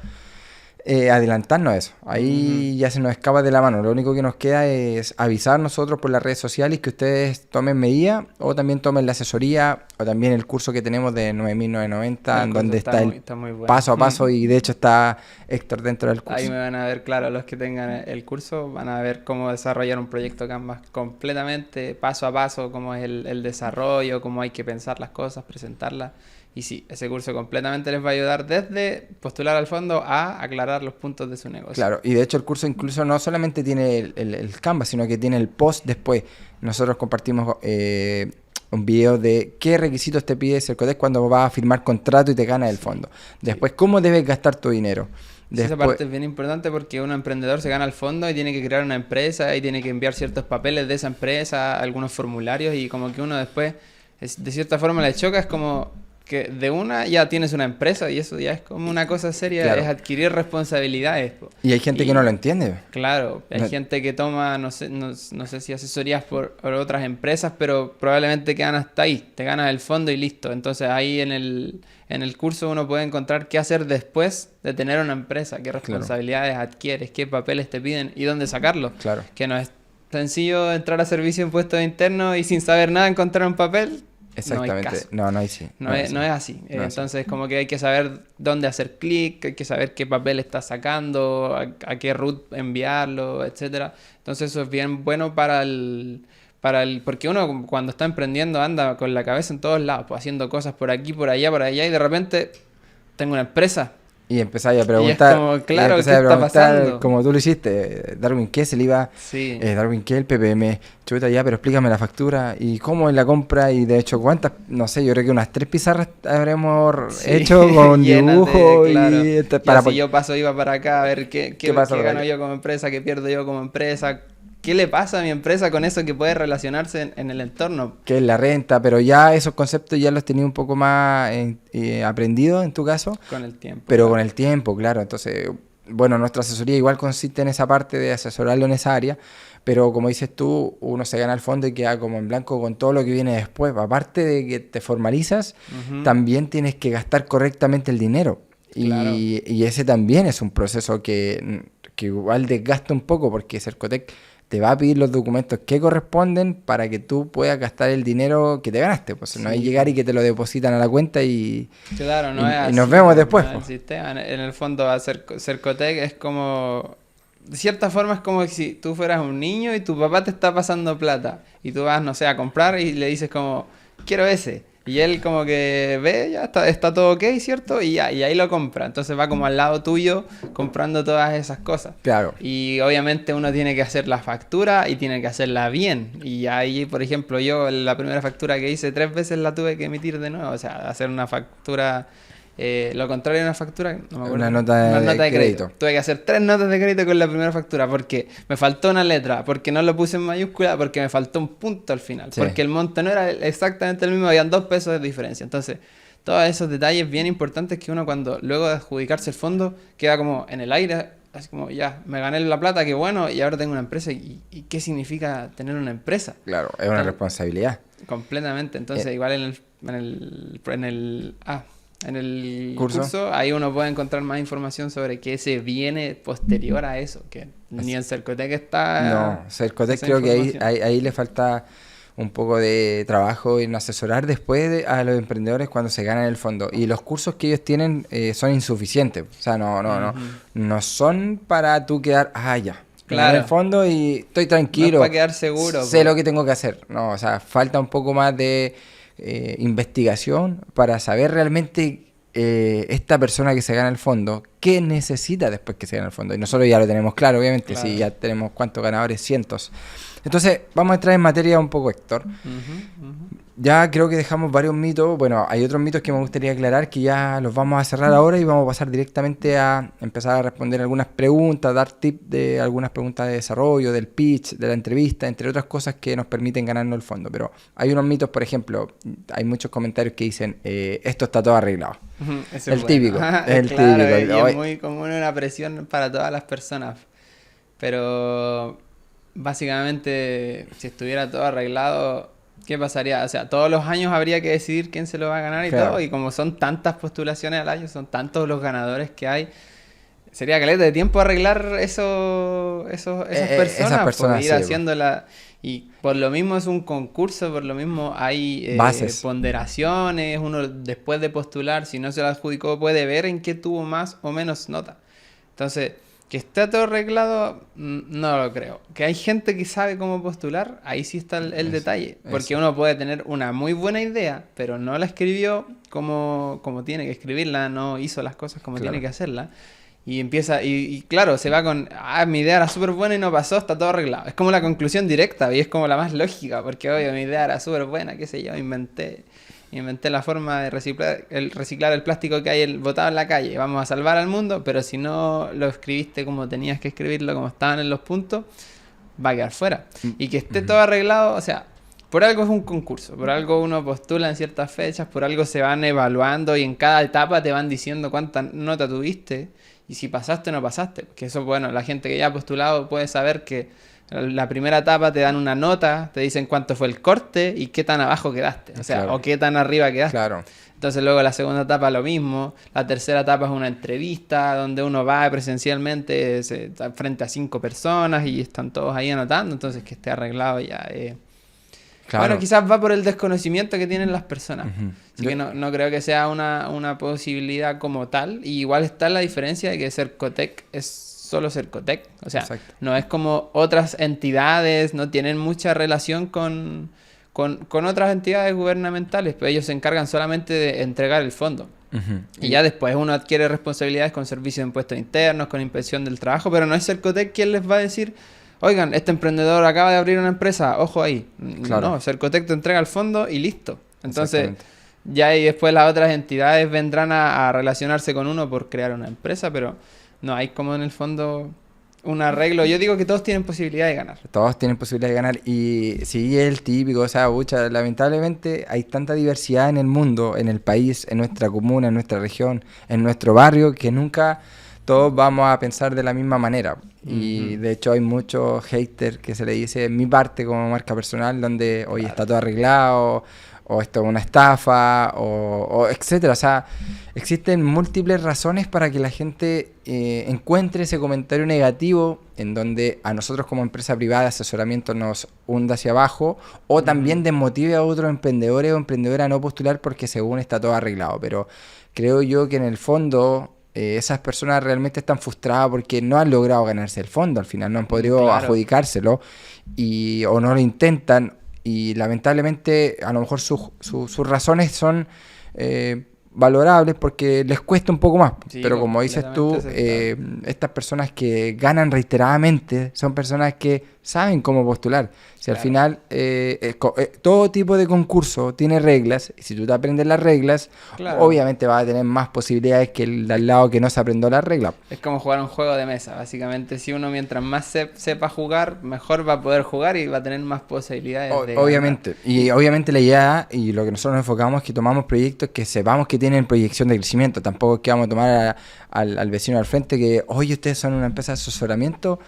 adelantarnos a eso. Ahí ya se nos escapa de la mano. Lo único que nos queda es avisar nosotros por las redes sociales que ustedes tomen medidas o también tomen la asesoría o también el curso que tenemos de 9.990 en donde está el muy bueno. paso a paso y de hecho está Héctor dentro del curso. Ahí me van a ver, claro, los que tengan el curso van a ver cómo desarrollar un proyecto Canvas completamente, paso a paso, cómo es el desarrollo, cómo hay que pensar las cosas, presentarlas. Y sí, ese curso completamente les va a ayudar desde postular al fondo a aclarar los puntos de su negocio. Claro, y de hecho el curso incluso no solamente tiene el Canvas, sino que tiene el post después. Nosotros compartimos un video de qué requisitos te pide Cercotec cuando vas a firmar contrato y te ganas el fondo. Después, cómo debes gastar tu dinero. Sí, esa parte es bien importante porque un emprendedor se gana el fondo y tiene que crear una empresa y tiene que enviar ciertos papeles de esa empresa, algunos formularios y como que uno después, de cierta forma le choca, es como que de una ya tienes una empresa y eso ya es como una cosa seria, Claro. es adquirir responsabilidades. Po. Y hay gente que no lo entiende. Claro, hay No- gente que toma, no sé si asesorías por otras empresas, pero probablemente quedan hasta ahí, te ganas el fondo y listo. Entonces ahí en el curso uno puede encontrar qué hacer después de tener una empresa, qué responsabilidades adquieres, qué papeles te piden y dónde sacarlos. Claro. Que no es sencillo entrar a servicio de impuestos internos y sin saber nada encontrar un papel. Exactamente. No hay caso. No, ahí sí. No es así. No es Entonces, como que hay que saber dónde hacer clic, hay que saber qué papel está sacando, a qué root enviarlo, etcétera. Entonces, eso es bien bueno porque uno cuando está emprendiendo anda con la cabeza en todos lados, pues, haciendo cosas por aquí, por allá, y de repente tengo una empresa. Y empezáis a preguntar. Y es como, claro, y ¿qué empezáis a está pasando? como tú lo hiciste, Darwin, ¿qué? Se le iba. Sí. Darwin, ¿qué? El PPM. Chuta, ya, pero explícame la factura. ¿Y cómo es la compra? Y de hecho, ¿cuántas? No sé, yo creo que unas 3 pizarras habremos Sí, hecho con llénate, dibujo. claro. Y Ya si yo paso, iba para acá a ver qué pasa por gano acá? yo como empresa, qué pierdo yo como empresa. ¿Qué le pasa a mi empresa con eso que puede relacionarse en el entorno? ¿Qué es la renta? Pero ya esos conceptos ya los tenía un poco más aprendidos en tu caso. Con el tiempo. Pero claro. con el tiempo, claro. Entonces, bueno, nuestra asesoría igual consiste en esa parte de asesorarlo en esa área, pero como dices tú, uno se gana el fondo y queda como en blanco con todo lo que viene después. Aparte de que te formalizas, también tienes que gastar correctamente el dinero. Claro. Y ese también es un proceso que igual desgasta un poco, porque Cercotec te va a pedir los documentos que corresponden para que tú puedas gastar el dinero que te ganaste. Pues no es llegar y que te lo depositan a la cuenta y, Claro, no y- es y así, nos vemos después. no es el Pues. sistema. En el fondo, Cercotec es como... De cierta forma es como si tú fueras un niño y tu papá te está pasando plata. Y tú vas, no sé, a comprar y le dices como, quiero ese. Y él como que ve, ya está todo ok, ¿cierto? Y ahí lo compra. Entonces va como al lado tuyo comprando todas esas cosas. Claro. Y obviamente uno tiene que hacer la factura y tiene que hacerla bien. Y ahí, por ejemplo, yo la primera factura que hice 3 veces la tuve que emitir de nuevo. O sea, hacer una factura lo contrario de una factura, no me acuerdo. Una nota de crédito. Tuve que hacer 3 notas de crédito con la primera factura porque me faltó una letra, porque no lo puse en mayúscula, porque me faltó un punto al final, Sí. porque el monto no era exactamente el mismo, habían 2 pesos de diferencia. Entonces, todos esos detalles bien importantes que uno cuando luego de adjudicarse el fondo queda como en el aire, así como ya, me gané la plata, qué bueno, y ahora tengo una empresa. ¿Y qué significa tener una empresa? Claro, es una responsabilidad. Completamente. Entonces, igual en el curso, ahí uno puede encontrar más información sobre qué se viene posterior a eso, que ni en Cercotec está... No, Cercotec creo que ahí le falta un poco de trabajo en asesorar después a los emprendedores cuando se ganan el fondo. Y los cursos que ellos tienen son insuficientes. O sea, no son para tú quedar, ya, claro, gané el fondo y estoy tranquilo. No es para quedar seguro. Sé lo que tengo que hacer. No, o sea, falta un poco más de investigación para saber realmente esta persona que se gana el fondo, qué necesita después que se gana el fondo. Y nosotros ya lo tenemos claro, obviamente, si ya tenemos cuántos ganadores, cientos. Entonces, vamos a entrar en materia un poco, Héctor. Ya creo que dejamos varios mitos. Bueno, hay otros mitos que me gustaría aclarar que ya los vamos a cerrar ahora y vamos a pasar directamente a empezar a responder algunas preguntas, dar tips de algunas preguntas de desarrollo, del pitch, de la entrevista, entre otras cosas que nos permiten ganarnos el fondo. Pero hay unos mitos, por ejemplo, hay muchos comentarios que dicen, esto está todo arreglado. El típico. El típico. Y es muy común una presión para todas las personas. Pero... básicamente, si estuviera todo arreglado, ¿qué pasaría? O sea, todos los años habría que decidir quién se lo va a ganar y todo. Y como son tantas postulaciones al año, son tantos los ganadores que hay, sería caleta de tiempo arreglar esas personas. Pues, ir haciéndola. Y por lo mismo es un concurso, por lo mismo hay ponderaciones. Uno después de postular, si no se lo adjudicó, puede ver en qué tuvo más o menos nota. Entonces... que está todo arreglado, no lo creo. Que hay gente que sabe cómo postular, ahí sí está el detalle. Porque uno puede tener una muy buena idea, pero no la escribió como tiene que escribirla, no hizo las cosas como tiene que hacerla. Y empieza, y claro, se va con, mi idea era súper buena y no pasó, está todo arreglado. Es como la conclusión directa y es como la más lógica, porque obvio, mi idea era súper buena, qué sé yo, inventé la forma de reciclar el plástico que hay botado en la calle. Vamos a salvar al mundo, pero si no lo escribiste como tenías que escribirlo, como estaban en los puntos, va a quedar fuera. Y que esté todo arreglado, o sea, por algo es un concurso, por algo uno postula en ciertas fechas, por algo se van evaluando y en cada etapa te van diciendo cuánta nota tuviste y si pasaste o no pasaste. Que eso, bueno, la gente que ya ha postulado puede saber que la primera etapa te dan una nota, te dicen cuánto fue el corte y qué tan abajo quedaste, o sea, o qué tan arriba quedaste. Claro. Entonces luego la segunda etapa lo mismo, la tercera etapa es una entrevista donde uno va presencialmente frente a 5 personas y están todos ahí anotando, entonces que esté arreglado ya. Claro. Bueno, quizás va por el desconocimiento que tienen las personas. Así que no creo que sea una posibilidad como tal. Y igual está la diferencia de que Cercotec es solo Cercotec. O sea, no es como otras entidades, no tienen mucha relación con otras entidades gubernamentales, pero ellos se encargan solamente de entregar el fondo. Y ya después uno adquiere responsabilidades con servicios de impuestos internos, con inspección del trabajo, pero no es Cercotec quien les va a decir, oigan, este emprendedor acaba de abrir una empresa, ojo ahí. Claro. No, Cercotec te entrega el fondo y listo. Entonces, ya y después las otras entidades vendrán a relacionarse con uno por crear una empresa, pero no hay como en el fondo un arreglo. Yo digo que todos tienen posibilidad de ganar. Todos tienen posibilidad de ganar y sí, es el típico, o sea, lamentablemente hay tanta diversidad en el mundo, en el país, en nuestra comuna, en nuestra región, en nuestro barrio, que nunca todos vamos a pensar de la misma manera. Y de hecho hay muchos haters que se le dice en mi parte como marca personal, donde hoy está todo arreglado, o esto es una estafa, o etcétera. O sea, existen múltiples razones para que la gente encuentre ese comentario negativo en donde a nosotros como empresa privada de asesoramiento nos hunda hacia abajo, o también desmotive a otros emprendedores o emprendedoras a no postular porque según está todo arreglado. Pero creo yo que en el fondo esas personas realmente están frustradas porque no han logrado ganarse el fondo al final, no han podido adjudicárselo o no lo intentan. Y lamentablemente a lo mejor sus razones son valorables porque les cuesta un poco más. Sí, Pero como dices tú, completamente estas personas que ganan reiteradamente son personas que saben cómo postular. Si al Claro. final todo tipo de concurso tiene reglas, y si tú te aprendes las reglas, Claro. obviamente vas a tener más posibilidades que el de al lado que no se aprendió las reglas. Es como jugar un juego de mesa, básicamente. Si uno mientras más sepa jugar, mejor va a poder jugar y va a tener más posibilidades de ganar. Obviamente, y obviamente la idea y lo que nosotros nos enfocamos es que tomamos proyectos que sepamos que tienen proyección de crecimiento. Tampoco es que vamos a tomar al vecino al frente que, oye, ustedes son una empresa de asesoramiento,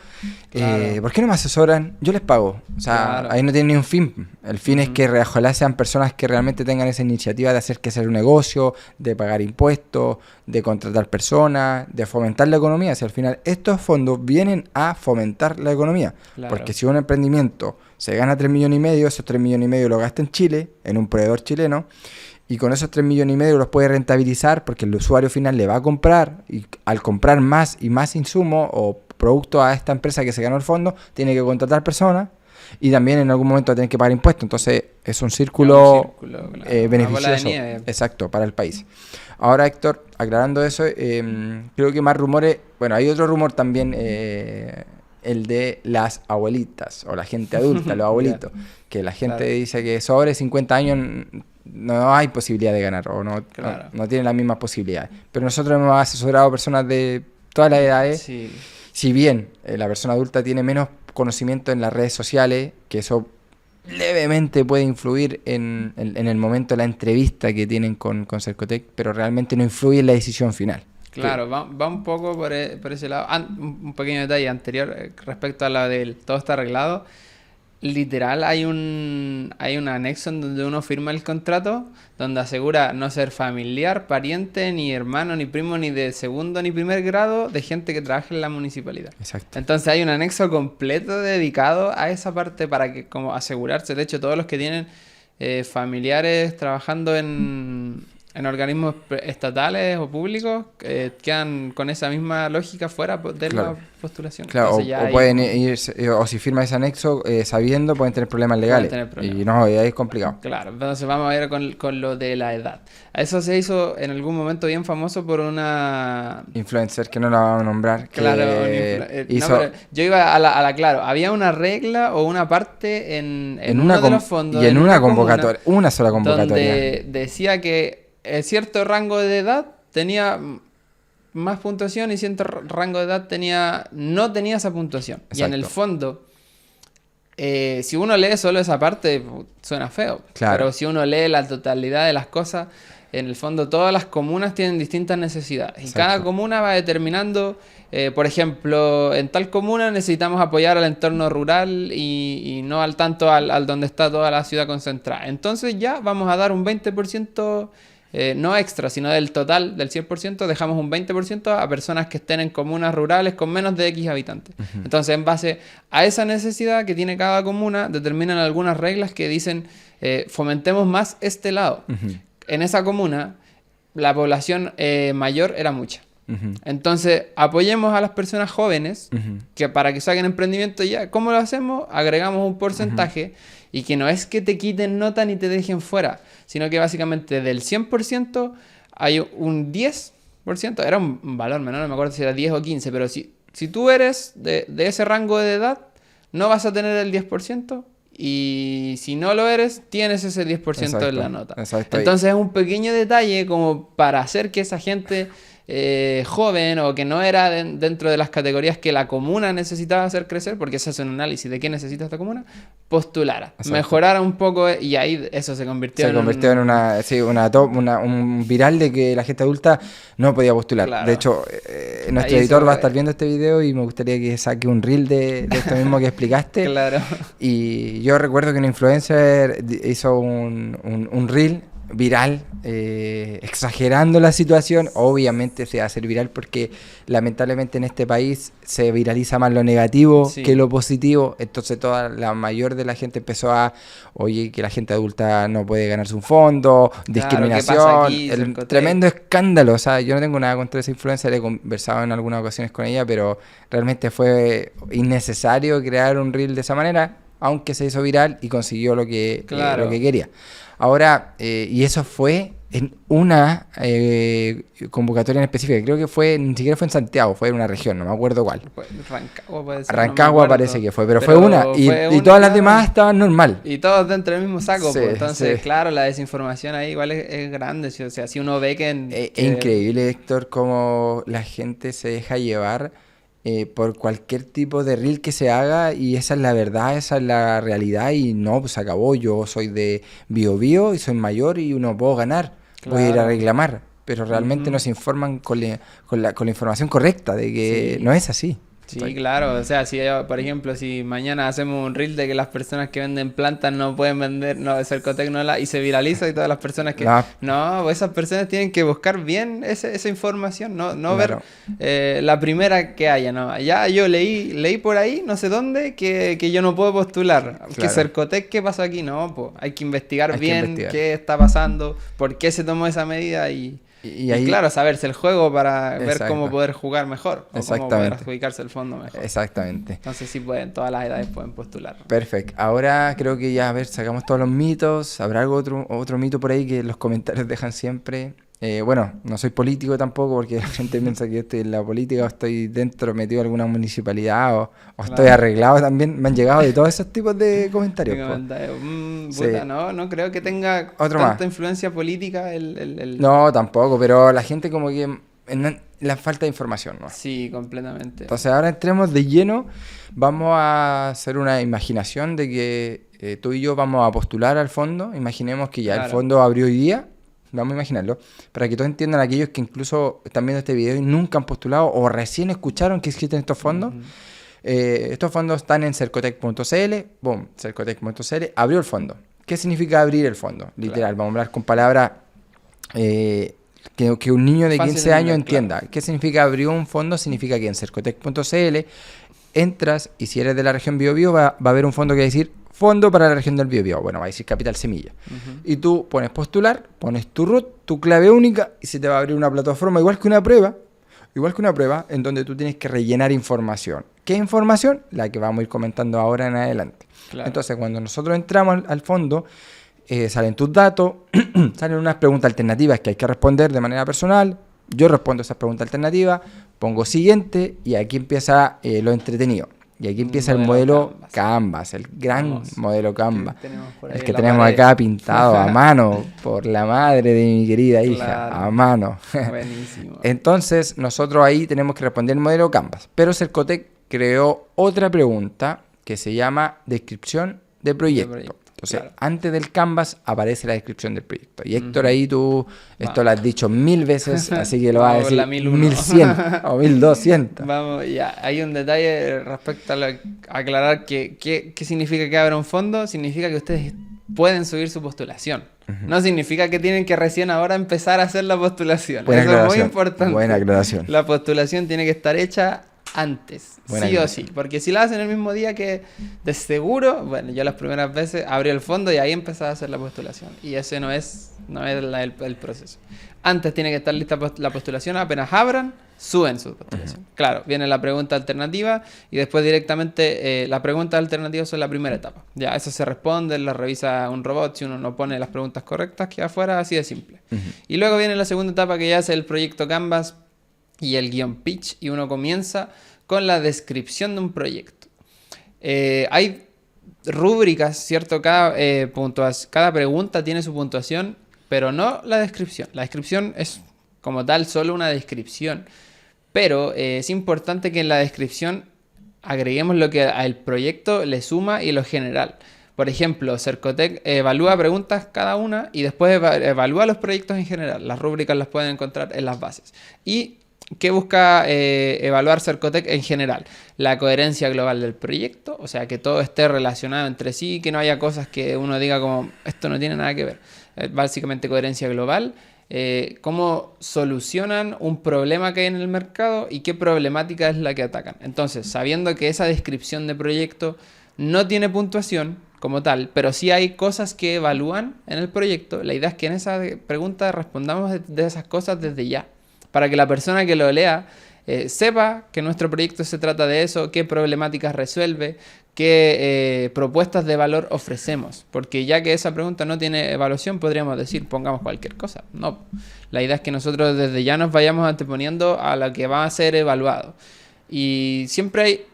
Claro. ¿por qué no me asesoran? Yo les pago. O sea, Claro. ahí no tiene ni un fin. El fin es que ojalá sean personas que realmente tengan esa iniciativa de hacer crecer un negocio, de pagar impuestos, de contratar personas, de fomentar la economía. Si al final estos fondos vienen a fomentar la economía. Claro. Porque si un emprendimiento se gana 3,5 millones, esos 3,5 millones lo gasta en Chile, en un proveedor chileno, y con esos 3,5 millones los puede rentabilizar porque el usuario final le va a comprar, y al comprar más y más insumos o productos a esta empresa que se ganó el fondo, tiene que contratar personas y también en algún momento va a tener que pagar impuestos. Entonces es un círculo, claro. Una beneficioso, bola de nieve. exacto, para el país. Ahora, Héctor, aclarando eso, creo que más rumores, bueno, hay otro rumor también, el de las abuelitas o la gente adulta, los abuelitos, que la gente Claro. dice que sobre 50 años no hay posibilidad de ganar o Claro. no tienen las mismas posibilidades. Pero nosotros hemos asesorado personas de todas las edades. Sí. Si bien la persona adulta tiene menos conocimiento en las redes sociales, que eso levemente puede influir en el momento de la entrevista que tienen con Cercotec, pero realmente no influye en la decisión final. Claro, va un poco por ese lado. Un pequeño detalle anterior respecto a la del todo está arreglado. Literal, hay un anexo en donde uno firma el contrato, donde asegura no ser familiar, pariente, ni hermano, ni primo, ni de segundo, ni primer grado de gente que trabaja en la municipalidad. Exacto. Entonces hay un anexo completo dedicado a esa parte para que como asegurarse. De hecho, todos los que tienen familiares trabajando en organismos estatales o públicos quedan con esa misma lógica fuera de Claro. la postulación. Claro, Entonces ya o ahí pueden como- irse, o si firma ese anexo sabiendo, pueden tener problemas legales. tener problemas. Y no, y ahí es complicado. Claro, entonces vamos a ver con lo de la edad. Eso se hizo en algún momento bien famoso por una... Influencer, que no la vamos a nombrar, que Claro, hizo no, pero yo iba a la claro, había una regla o una parte en en uno una de los fondos y en una una comuna, convocatoria, una sola convocatoria. donde decía que cierto rango de edad tenía más puntuación y cierto rango de edad no tenía esa puntuación. Y en el Exacto. fondo, si uno lee solo esa parte, suena feo. Claro. Pero si uno lee la totalidad de las cosas, en el fondo todas las comunas tienen distintas necesidades. Y Exacto. cada comuna va determinando, por ejemplo, en tal comuna necesitamos apoyar al entorno rural y no al tanto al donde está toda la ciudad concentrada. Entonces ya vamos a dar un 20%. No extra, sino del total, del 100%, dejamos un 20% a personas que estén en comunas rurales con menos de X habitantes. Entonces, en base a esa necesidad que tiene cada comuna, determinan algunas reglas que dicen fomentemos más este lado. En esa comuna, la población mayor era mucha. Entonces, apoyemos a las personas jóvenes que para que saquen emprendimiento ya. ¿Cómo lo hacemos? Agregamos un porcentaje y que no es que te quiten nota ni te dejen fuera, sino que básicamente del 100% hay un 10%, era un valor menor, no me acuerdo si era 10 o 15, pero si tú eres de ese rango de edad, no vas a tener el 10%. Y si no lo eres, tienes ese 10% en la nota. Exacto. Entonces es un pequeño detalle como para hacer que esa gente joven o que no era dentro de las categorías que la comuna necesitaba hacer crecer, porque se hace un análisis de qué necesita esta comuna, postulara, Exacto. mejorara un poco y ahí eso se convirtió en un viral de que la gente adulta no podía postular. Claro. De hecho, nuestro Ahí editor eso- va a estar viendo este video y me gustaría que saque un reel de esto mismo que explicaste. Claro. Y yo recuerdo que un influencer hizo un reel viral, exagerando la situación. Obviamente se va a hacer viral porque lamentablemente en este país se viraliza más lo negativo Sí. que lo positivo. Entonces la mayor de la gente empezó oye, que la gente adulta no puede ganarse un fondo, discriminación, ¿qué pasa aquí? el Cercotec. tremendo escándalo. O sea, yo no tengo nada contra esa influencer, he conversado en algunas ocasiones con ella, pero realmente fue innecesario crear un reel de esa manera, aunque se hizo viral y consiguió lo que Claro. quería. Ahora, y eso fue en una convocatoria en específica. Creo que ni siquiera fue en Santiago, fue en una región, no me acuerdo cuál. Rancagua puede ser. Rancagua No me parece acuerdo. que fue, pero fue una. Y todas las demás estaban normal. Y todos dentro del mismo saco, Sí, pues. Entonces, sí. claro, la desinformación ahí igual es grande. O sea, si uno ve Es increíble, Héctor, cómo la gente se deja llevar por cualquier tipo de reel que se haga y esa es la verdad, esa es la realidad y no, pues se acabó, yo soy de Bio y soy mayor y no puedo ganar, voy a ir a Claro. reclamar, pero realmente no se informan con la información correcta de que Sí. no es así. Sí, claro, o sea, si por ejemplo, si mañana hacemos un reel de que las personas que venden plantas no pueden vender, no, Cercotec no la, y se viraliza y todas las personas que... No, No, pues esas personas tienen que buscar bien esa información, no ver claro, la primera que haya, ¿no? Ya yo leí por ahí, no sé dónde, que yo no puedo postular. Que claro, Cercotec, ¿qué pasó aquí? No, pues hay que investigar hay que bien investigar. qué está pasando, por qué se tomó esa medida Y y ahí, claro, saberse el juego para ver cómo exacto, poder jugar mejor o cómo poder exactamente, adjudicarse el fondo mejor. exactamente. Entonces sí pueden, todas las edades pueden postular. Perfecto. Ahora creo que ya, a ver, sacamos todos los mitos. ¿Habrá algo otro mito por ahí que los comentarios dejan siempre? Bueno, no soy político tampoco porque la gente piensa que yo estoy en la política o estoy dentro metido en alguna municipalidad o estoy Claro. arreglado también. Me han llegado de todos esos tipos de comentarios. Tengo Po. comentarios, Sí. puta, no creo que tenga Otro tanta más. influencia política el... No, tampoco, pero la gente como que la falta de información, ¿no? Sí, completamente. Entonces ahora entremos de lleno, vamos a hacer una imaginación de que tú y yo vamos a postular al fondo, imaginemos que ya el Claro. fondo abrió hoy día, vamos a imaginarlo, para que todos entiendan aquellos que incluso están viendo este video y nunca han postulado o recién escucharon que existen estos fondos. Ujú. Estos fondos están en cercotec.cl, boom, cercotec.cl, abrió el fondo. ¿Qué significa abrir el fondo? Literal, Claro. vamos a hablar con palabras que un niño de Fácil 15 de años entender, claro. entienda. ¿Qué significa abrir un fondo? Significa que en cercotec.cl entras y si eres de la región Biobío va a haber un fondo que va a decir Fondo para la región del Biobío. Bueno, va a decir Capital Semilla. Ujú. Y tú pones postular, pones tu root, tu clave única y se te va a abrir una plataforma igual que una prueba. Igual que una prueba en donde tú tienes que rellenar información. ¿Qué información? La que vamos a ir comentando ahora en adelante. Claro. Entonces, cuando nosotros entramos al fondo, salen tus datos, salen unas preguntas alternativas que hay que responder de manera personal. Yo respondo esas preguntas alternativas, pongo siguiente y aquí empieza lo entretenido. Y aquí empieza el modelo Canvas, el gran Famoso. modelo Canvas. Que tenemos por ahí El en que la tenemos pared. acá pintado a mano por la madre de mi querida hija, Claro. a mano. Buenísimo. Entonces, nosotros ahí tenemos que responder el modelo Canvas. Pero Cercotec creó otra pregunta que se llama descripción de proyecto. Entonces, claro. antes del Canvas aparece la descripción del proyecto. Y Héctor, Ujú. ahí tú, esto lo has dicho 1000 veces, así que lo Vamos vas a por decir la 1001. 1100 o 1200. Vamos, ya, hay un detalle respecto a aclarar qué significa que abra un fondo. Significa que ustedes pueden subir su postulación. No significa que tienen que recién ahora empezar a hacer la postulación. Buena Eso es muy aclaración, importante. buena aclaración. La postulación tiene que estar hecha antes, Buena sí o aclaración. sí. Porque si la hacen el mismo día que de seguro, bueno, yo las primeras veces abrí el fondo y ahí empezaba a hacer la postulación. Y ese no es el proceso. Antes tiene que estar lista la postulación, apenas abran, suben su postulación. Claro, viene la pregunta alternativa y después directamente la pregunta alternativa son la primera etapa. Ya, eso se responde, la revisa un robot, si uno no pone las preguntas correctas, queda afuera, así de simple. Y luego viene la segunda etapa que ya es el proyecto Canvas y el guión pitch y uno comienza con la descripción de un proyecto. Hay rúbricas, ¿cierto? Cada pregunta tiene su puntuación, pero no la descripción. La descripción es como tal solo una descripción, pero es importante que en la descripción agreguemos lo que al proyecto le suma y lo general. Por ejemplo, Cercotec evalúa preguntas cada una y después evalúa los proyectos en general. Las rúbricas las pueden encontrar en las bases. ¿Y qué busca evaluar Cercotec en general? La coherencia global del proyecto, o sea, que todo esté relacionado entre sí, que no haya cosas que uno diga como, esto no tiene nada que ver. Básicamente coherencia global. Cómo solucionan un problema que hay en el mercado y qué problemática es la que atacan. Entonces, sabiendo que esa descripción de proyecto no tiene puntuación como tal, pero sí hay cosas que evalúan en el proyecto, la idea es que en esa pregunta respondamos de esas cosas desde ya, para que la persona que lo lea sepa que nuestro proyecto se trata de eso, qué problemáticas resuelve, qué propuestas de valor ofrecemos. Porque ya que esa pregunta no tiene evaluación, podríamos decir, pongamos cualquier cosa. No, la idea es que nosotros desde ya nos vayamos anteponiendo a lo que va a ser evaluado. Y siempre hay,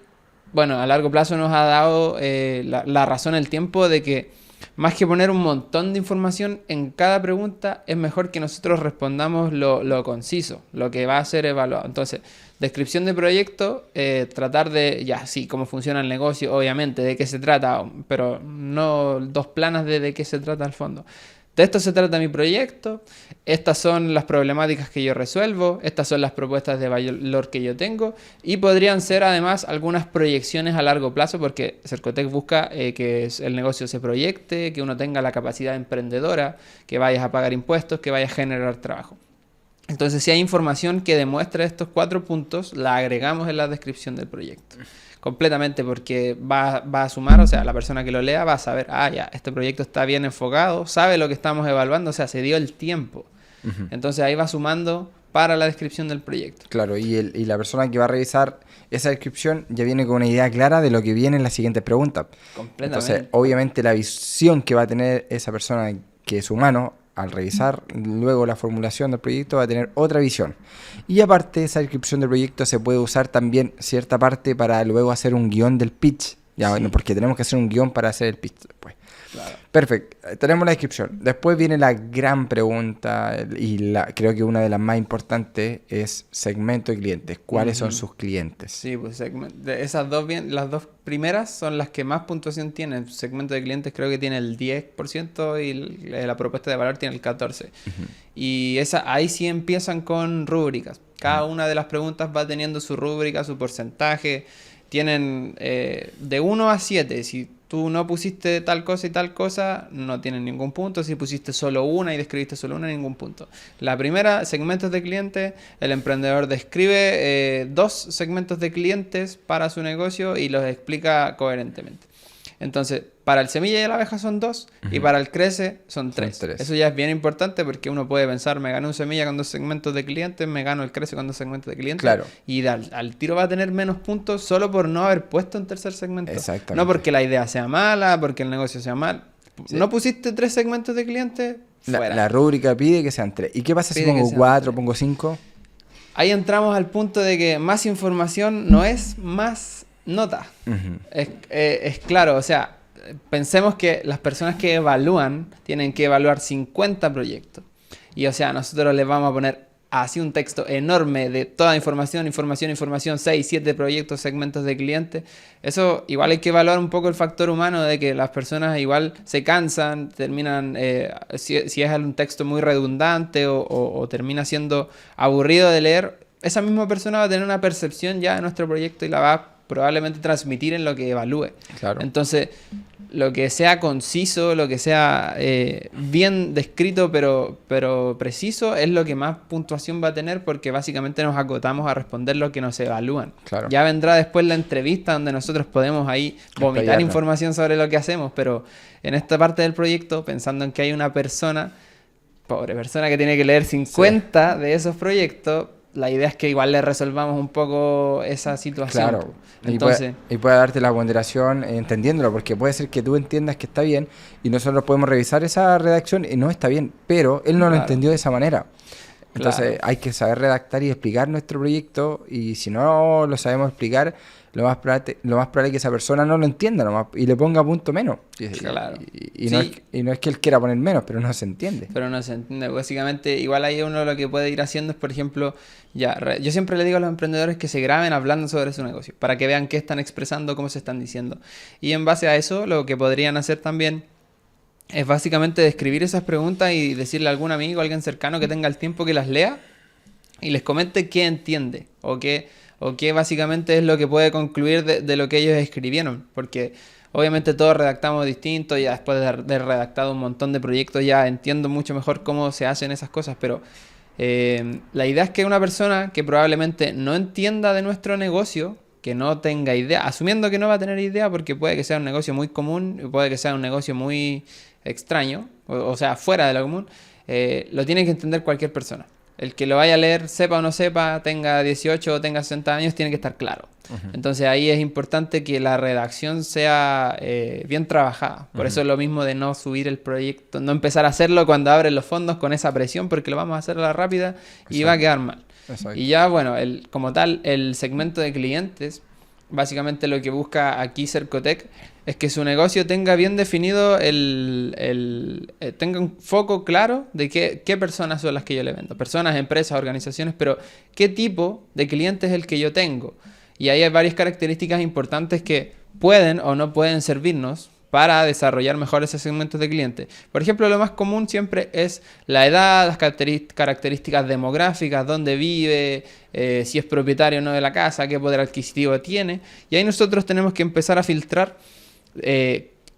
bueno, a largo plazo nos ha dado la razón el tiempo de que más que poner un montón de información en cada pregunta, es mejor que nosotros respondamos lo conciso, lo que va a ser evaluado. Entonces, descripción de proyecto, tratar de, ya, sí, cómo funciona el negocio, obviamente, de qué se trata, pero no dos planas de qué se trata al fondo. De esto se trata mi proyecto, estas son las problemáticas que yo resuelvo, estas son las propuestas de valor que yo tengo y podrían ser además algunas proyecciones a largo plazo porque Cercotec busca que el negocio se proyecte, que uno tenga la capacidad emprendedora, que vayas a pagar impuestos, que vayas a generar trabajo. Entonces, si hay información que demuestra estos 4 puntos, la agregamos en la descripción del proyecto. Completamente, porque va a sumar, o sea, la persona que lo lea va a saber, ya, este proyecto está bien enfocado, sabe lo que estamos evaluando, o sea, se dio el tiempo. Entonces ahí va sumando para la descripción del proyecto. Claro, y la persona que va a revisar esa descripción ya viene con una idea clara de lo que viene en la siguiente pregunta. Completamente. Entonces, obviamente la visión que va a tener esa persona que es humano, al revisar luego la formulación del proyecto va a tener otra visión. Y aparte esa descripción del proyecto se puede usar también cierta parte para luego hacer un guión del pitch. Ya, bueno, porque tenemos que hacer un guión para hacer el pitch después. Claro. Perfecto, tenemos la descripción. Después viene la gran pregunta y creo que una de las más importantes es segmento de clientes. ¿Cuáles son sus clientes? Sí, pues las dos primeras son las que más puntuación tienen. El segmento de clientes creo que tiene el 10% y la propuesta de valor tiene el 14%. Y ahí sí empiezan con rúbricas. Cada una de las preguntas va teniendo su rúbrica, su porcentaje. Tienen de 1 a 7. Si tú no pusiste tal cosa y tal cosa, no tienen ningún punto. Si pusiste solo una y describiste solo una, ningún punto. La primera, segmentos de clientes. El emprendedor describe 2 segmentos de clientes para su negocio y los explica coherentemente. Entonces, para el semilla y la abeja son 2 y para el crece son 3. Eso ya es bien importante porque uno puede pensar, me gano un semilla con 2 segmentos de clientes, me gano el crece con 2 segmentos de clientes. Claro. Y al tiro va a tener menos puntos solo por no haber puesto un tercer segmento. Exactamente. No porque la idea sea mala, porque el negocio sea mal. Sí. No pusiste 3 segmentos de clientes, fuera. La rúbrica pide que sean 3. ¿Y qué pasa si pongo 4, pongo 5? Ahí entramos al punto de que más información no es más nota. Es claro, o sea, pensemos que las personas que evalúan tienen que evaluar 50 proyectos. Y o sea, nosotros les vamos a poner así un texto enorme de toda información, 6, 7 proyectos, segmentos de clientes. Eso igual hay que evaluar un poco el factor humano de que las personas igual se cansan, terminan, si es un texto muy redundante o termina siendo aburrido de leer, esa misma persona va a tener una percepción ya de nuestro proyecto y la va a probablemente transmitir en lo que evalúe. Claro. Entonces, lo que sea conciso, lo que sea bien descrito pero preciso es lo que más puntuación va a tener porque básicamente nos acotamos a responder lo que nos evalúan. Claro. Ya vendrá después la entrevista donde nosotros podemos ahí vomitar información sobre lo que hacemos, pero en esta parte del proyecto, pensando en que hay una persona, pobre persona que tiene que leer 50 de esos proyectos, la idea es que igual le resolvamos un poco esa situación. Claro. Entonces, y puede darte la ponderación entendiéndolo, porque puede ser que tú entiendas que está bien y nosotros podemos revisar esa redacción y no está bien, pero él no lo entendió de esa manera. Entonces hay que saber redactar y explicar nuestro proyecto y si no lo sabemos explicar, lo más probable es que esa persona no lo entienda nomás y le ponga punto menos. Claro. Y no es que él quiera poner menos, pero no se entiende. Pero no se entiende. Básicamente, igual ahí uno lo que puede ir haciendo es, por ejemplo, yo siempre le digo a los emprendedores que se graben hablando sobre su negocio, para que vean qué están expresando, cómo se están diciendo. Y en base a eso, lo que podrían hacer también es básicamente describir esas preguntas y decirle a algún amigo, a alguien cercano que tenga el tiempo que las lea y les comente qué entiende o qué básicamente es lo que puede concluir de lo que ellos escribieron, porque obviamente todos redactamos distinto, ya después de haber redactado un montón de proyectos ya entiendo mucho mejor cómo se hacen esas cosas, pero la idea es que una persona que probablemente no entienda de nuestro negocio, que no tenga idea, asumiendo que no va a tener idea porque puede que sea un negocio muy común, puede que sea un negocio muy extraño, o sea, fuera de lo común, lo tiene que entender cualquier persona. El que lo vaya a leer, sepa o no sepa, tenga 18 o tenga 60 años, tiene que estar claro. Entonces ahí es importante que la redacción sea bien trabajada. Por eso es lo mismo de no subir el proyecto, no empezar a hacerlo cuando abren los fondos con esa presión, porque lo vamos a hacer a la rápida y va a quedar mal. Exacto. Y ya, bueno, como tal, el segmento de clientes, básicamente lo que busca aquí Cercotec es que su negocio tenga bien definido tenga un foco claro de qué personas son las que yo le vendo. Personas, empresas, organizaciones, pero qué tipo de cliente es el que yo tengo. Y ahí hay varias características importantes que pueden o no pueden servirnos para desarrollar mejor ese segmento de clientes. Por ejemplo, lo más común siempre es la edad, las características demográficas, dónde vive, si es propietario o no de la casa, qué poder adquisitivo tiene. Y ahí nosotros tenemos que empezar a filtrar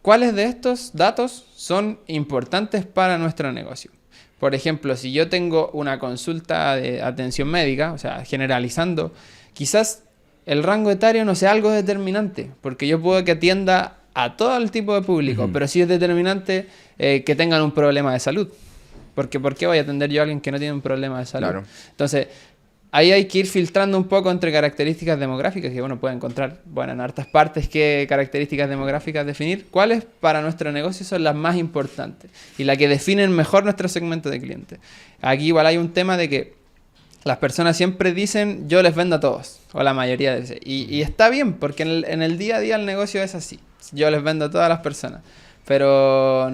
cuáles de estos datos son importantes para nuestro negocio. Por ejemplo, si yo tengo una consulta de atención médica, o sea, generalizando, quizás el rango etario no sea algo determinante, porque yo puedo que atienda a todo el tipo de público, pero sí es determinante que tengan un problema de salud. Porque ¿por qué voy a atender yo a alguien que no tiene un problema de salud? Claro. Entonces, ahí hay que ir filtrando un poco entre características demográficas, que uno puede encontrar, bueno, en hartas partes qué características demográficas definir, cuáles para nuestro negocio son las más importantes y las que definen mejor nuestro segmento de clientes. Aquí igual hay un tema de que las personas siempre dicen, yo les vendo a todos, o la mayoría de veces. Y está bien, porque en el día a día el negocio es así. Yo les vendo a todas las personas. Pero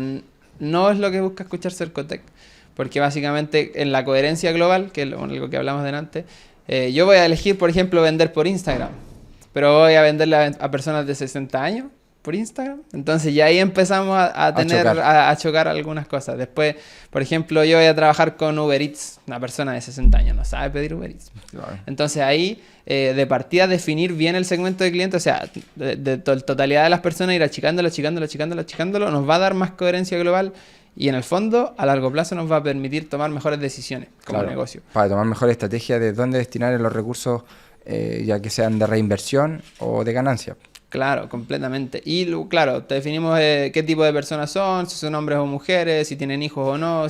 no es lo que busca escuchar Cercotec. Porque básicamente en la coherencia global, que es algo que hablamos delante, yo voy a elegir, por ejemplo, vender por Instagram. Pero voy a venderle a personas de 60 años por Instagram. Entonces ya ahí empezamos a chocar algunas cosas. Después, por ejemplo, yo voy a trabajar con Uber Eats. Una persona de 60 años no sabe pedir Uber Eats. Claro. Entonces ahí, de partida, definir bien el segmento de clientes, o sea, de totalidad de las personas, ir achicándolo, nos va a dar más coherencia global y en el fondo, a largo plazo, nos va a permitir tomar mejores decisiones como negocio. Para tomar mejor estrategia de dónde destinar los recursos, ya que sean de reinversión o de ganancia. Claro, completamente. Y claro, te definimos qué tipo de personas son, si son hombres o mujeres, si tienen hijos o no,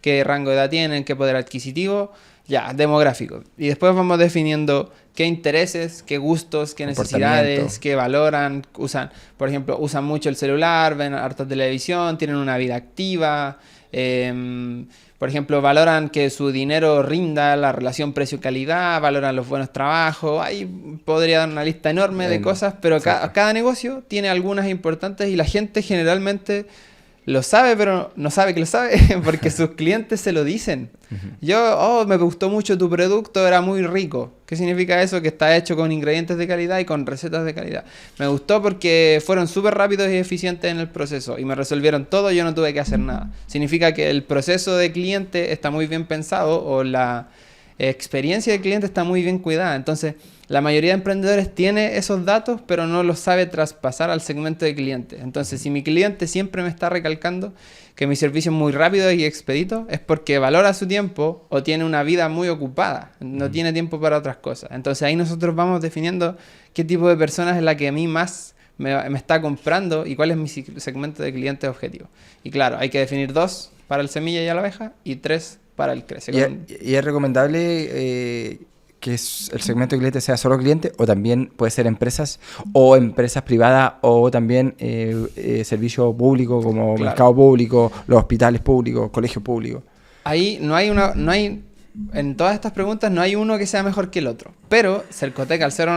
qué rango de edad tienen, qué poder adquisitivo, ya, demográfico. Y después vamos definiendo qué intereses, qué gustos, qué necesidades, qué valoran, usan. Por ejemplo, usan mucho el celular, ven harta televisión, tienen una vida activa. Por ejemplo, valoran que su dinero rinda, la relación precio-calidad, valoran los buenos trabajos. Ahí podría dar una lista enorme de cosas, pero cada negocio tiene algunas importantes y la gente generalmente lo sabe, pero no sabe que lo sabe porque sus clientes se lo dicen. Me gustó mucho tu producto, era muy rico. ¿Qué significa eso? Que está hecho con ingredientes de calidad y con recetas de calidad. Me gustó porque fueron súper rápidos y eficientes en el proceso y me resolvieron todo, yo no tuve que hacer nada. Significa que el proceso de cliente está muy bien pensado o la experiencia del cliente está muy bien cuidada. Entonces, la mayoría de emprendedores tiene esos datos, pero no los sabe traspasar al segmento de clientes. Entonces, si mi cliente siempre me está recalcando que mi servicio es muy rápido y expedito, es porque valora su tiempo o tiene una vida muy ocupada, no tiene tiempo para otras cosas. Entonces, ahí nosotros vamos definiendo qué tipo de personas es la que a mí más me está comprando y cuál es mi segmento de clientes objetivo. Y claro, hay que definir 2 para el semilla y la abeja y 3 para el crece. ¿Y es recomendable que el segmento de clientes sea solo cliente o también puede ser empresas privadas o también servicio público como mercado público, los hospitales públicos, colegios públicos? Ahí en todas estas preguntas no hay uno que sea mejor que el otro. Pero Cercotec, al ser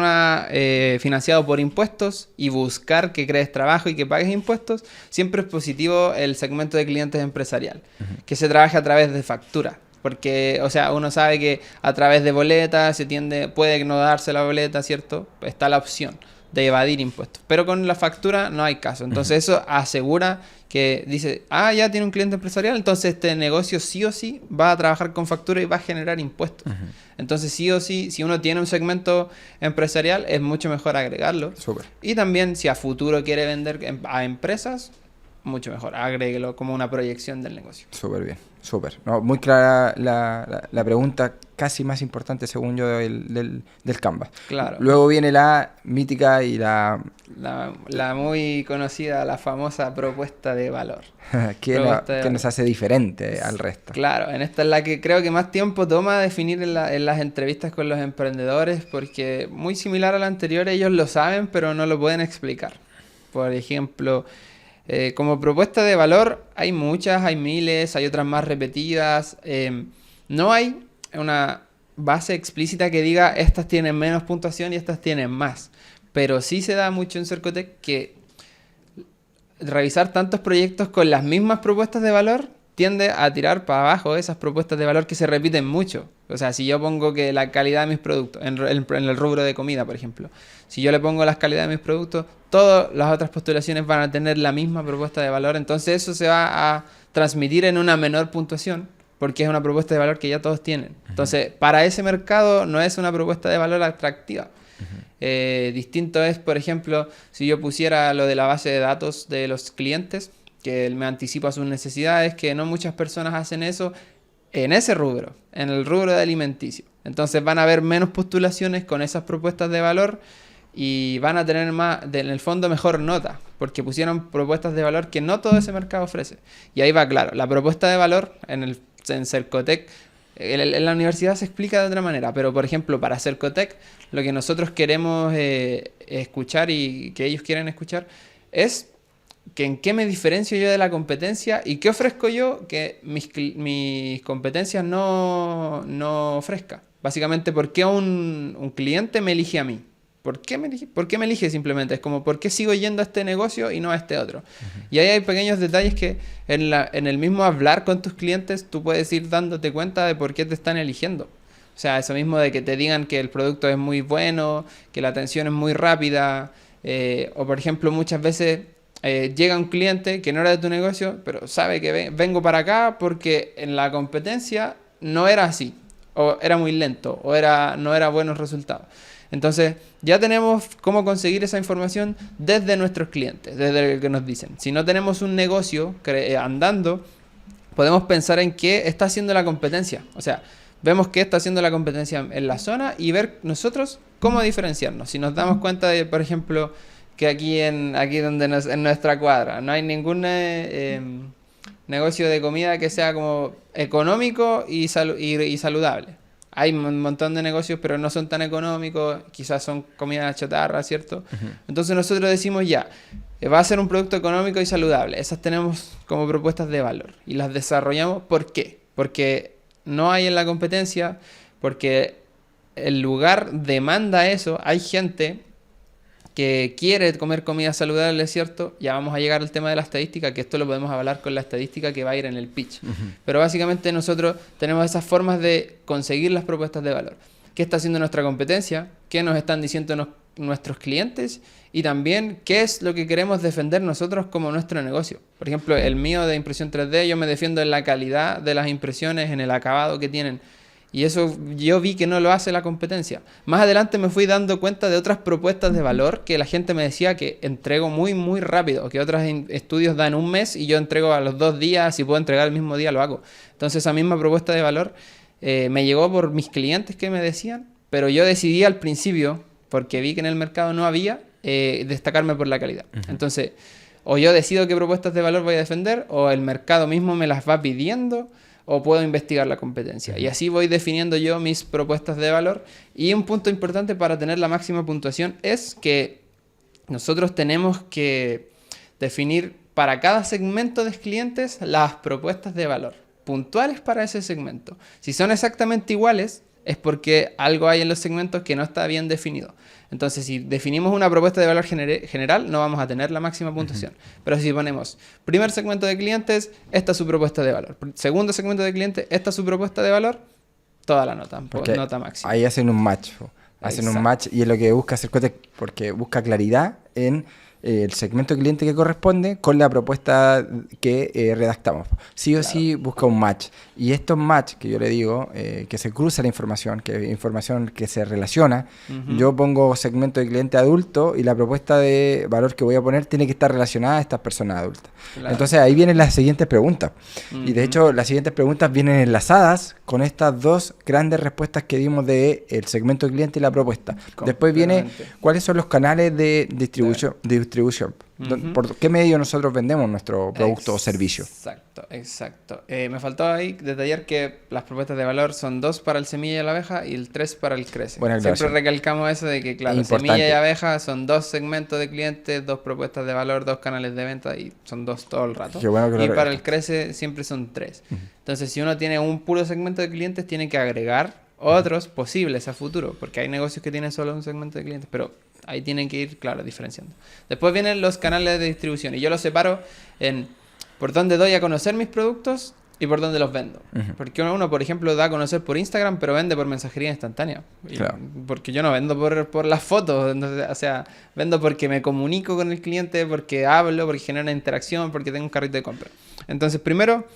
financiado por impuestos y buscar que crees trabajo y que pagues impuestos, siempre es positivo el segmento de clientes empresarial, que se trabaje a través de factura. Porque, o sea, uno sabe que a través de boletas puede no darse la boleta, ¿cierto? Está la opción de evadir impuestos. Pero con la factura no hay caso. Entonces eso asegura que dice, ya tiene un cliente empresarial, entonces este negocio sí o sí va a trabajar con factura y va a generar impuestos. Entonces sí o sí, si uno tiene un segmento empresarial, es mucho mejor agregarlo. Súper. Y también si a futuro quiere vender a empresas, mucho mejor, agréguelo como una proyección del negocio. Súper bien. Súper, ¿no? Muy clara la pregunta, casi más importante según yo del Canvas. Claro. Luego viene la mítica y La muy conocida, la famosa propuesta de valor. que nos hace diferente al resto. Claro, en esta es la que creo que más tiempo toma definir en las entrevistas con los emprendedores, porque muy similar a la anterior, ellos lo saben, pero no lo pueden explicar. Por ejemplo, como propuesta de valor hay muchas, hay miles, hay otras más repetidas. No hay una base explícita que diga estas tienen menos puntuación y estas tienen más. Pero sí se da mucho en Cercotec que revisar tantos proyectos con las mismas propuestas de valor tiende a tirar para abajo esas propuestas de valor que se repiten mucho. O sea, si yo pongo que la calidad de mis productos, en el rubro de comida, por ejemplo, si yo le pongo la calidad de mis productos, todas las otras postulaciones van a tener la misma propuesta de valor. Entonces eso se va a transmitir en una menor puntuación, porque es una propuesta de valor que ya todos tienen. Entonces, para ese mercado no es una propuesta de valor atractiva. Distinto es, por ejemplo, si yo pusiera lo de la base de datos de los clientes, que me anticipo a sus necesidades, que no muchas personas hacen eso en ese rubro, en el rubro de alimenticio. Entonces van a haber menos postulaciones con esas propuestas de valor y van a tener más, en el fondo, mejor nota, porque pusieron propuestas de valor que no todo ese mercado ofrece. Y ahí va claro, la propuesta de valor en Cercotec, en la universidad se explica de otra manera, pero por ejemplo para Cercotec lo que nosotros queremos escuchar y que ellos quieren escuchar es que en qué me diferencio yo de la competencia y qué ofrezco yo que mis competencias no ofrezca. Básicamente, ¿por qué un cliente me elige a mí? ¿Por qué me elige simplemente? Es como, ¿por qué sigo yendo a este negocio y no a este otro? Y ahí hay pequeños detalles que en el mismo hablar con tus clientes tú puedes ir dándote cuenta de por qué te están eligiendo. O sea, eso mismo de que te digan que el producto es muy bueno, que la atención es muy rápida, o por ejemplo muchas veces llega un cliente que no era de tu negocio, pero sabe que vengo para acá porque en la competencia no era así, o era muy lento, o no era buenos resultados. Entonces, ya tenemos cómo conseguir esa información desde nuestros clientes, desde lo que nos dicen. Si no tenemos un negocio andando, podemos pensar en qué está haciendo la competencia. O sea, vemos qué está haciendo la competencia en la zona y ver nosotros cómo diferenciarnos. Si nos damos cuenta de, por ejemplo, que aquí en nuestra cuadra no hay ningún negocio de comida que sea como económico y saludable. Hay un montón de negocios, pero no son tan económicos, quizás son comida chatarra, ¿cierto? Uh-huh. Entonces nosotros decimos ya, va a ser un producto económico y saludable. Esas tenemos como propuestas de valor y las desarrollamos. ¿Por qué? Porque no hay en la competencia, porque el lugar demanda eso. Hay gente que quiere comer comida saludable, ¿cierto? Ya vamos a llegar al tema de la estadística, que esto lo podemos hablar con la estadística que va a ir en el pitch. Uh-huh. Pero básicamente nosotros tenemos esas formas de conseguir las propuestas de valor. ¿Qué está haciendo nuestra competencia? ¿Qué nos están diciendo nuestros clientes? Y también, ¿qué es lo que queremos defender nosotros como nuestro negocio? Por ejemplo, el mío de impresión 3D, yo me defiendo en la calidad de las impresiones, en el acabado que tienen. Y eso yo vi que no lo hace la competencia. Más adelante me fui dando cuenta de otras propuestas de valor que la gente me decía que entrego muy, muy rápido, que otros estudios dan un mes y yo entrego a los 2 días, si puedo entregar el mismo día lo hago. Entonces esa misma propuesta de valor me llegó por mis clientes que me decían, pero yo decidí al principio, porque vi que en el mercado no había, destacarme por la calidad. Uh-huh. Entonces, o yo decido qué propuestas de valor voy a defender, o el mercado mismo me las va pidiendo, o puedo investigar la competencia. Y así voy definiendo yo mis propuestas de valor. Y un punto importante para tener la máxima puntuación es que nosotros tenemos que definir para cada segmento de clientes las propuestas de valor puntuales para ese segmento. Si son exactamente iguales, es porque algo hay en los segmentos que no está bien definido. Entonces, si definimos una propuesta de valor general, no vamos a tener la máxima puntuación. Uh-huh. Pero si ponemos primer segmento de clientes, esta es su propuesta de valor. Segundo segmento de clientes, esta es su propuesta de valor, toda la nota, nota máxima. Ahí hacen un match. Hacen un match y es lo que busca Cercotec, porque busca claridad en el segmento de cliente que corresponde con la propuesta que redactamos. Sí o sí busca un match. Y estos match que yo le digo, que se cruza la información, que es información que se relaciona, yo pongo segmento de cliente adulto y la propuesta de valor que voy a poner tiene que estar relacionada a estas personas adultas. Claro. Entonces ahí vienen las siguientes preguntas. Y de hecho las siguientes preguntas vienen enlazadas con estas dos grandes respuestas que dimos de el segmento de cliente y la propuesta. Después viene cuáles son los canales de distribución. ¿Por qué medio nosotros vendemos nuestro producto o servicio? Exacto. Me faltó ahí detallar que las propuestas de valor son 2 para el semilla y la abeja y el 3 para el crece. Siempre recalcamos eso de que, claro, semilla y abeja son 2 segmentos de clientes, 2 propuestas de valor, 2 canales de venta y son 2 todo el rato. Y para el crece siempre son 3. Entonces, si uno tiene un puro segmento de clientes, tiene que agregar otros posibles a futuro, porque hay negocios que tienen solo un segmento de clientes, pero ahí tienen que ir, claro, diferenciando. Después vienen los canales de distribución y yo los separo en por dónde doy a conocer mis productos y por dónde los vendo. Porque uno, por ejemplo, da a conocer por Instagram, pero vende por mensajería instantánea. Claro. Porque yo no vendo por las fotos, entonces, o sea, vendo porque me comunico con el cliente, porque hablo, porque genero una interacción, porque tengo un carrito de compra. Entonces, primero,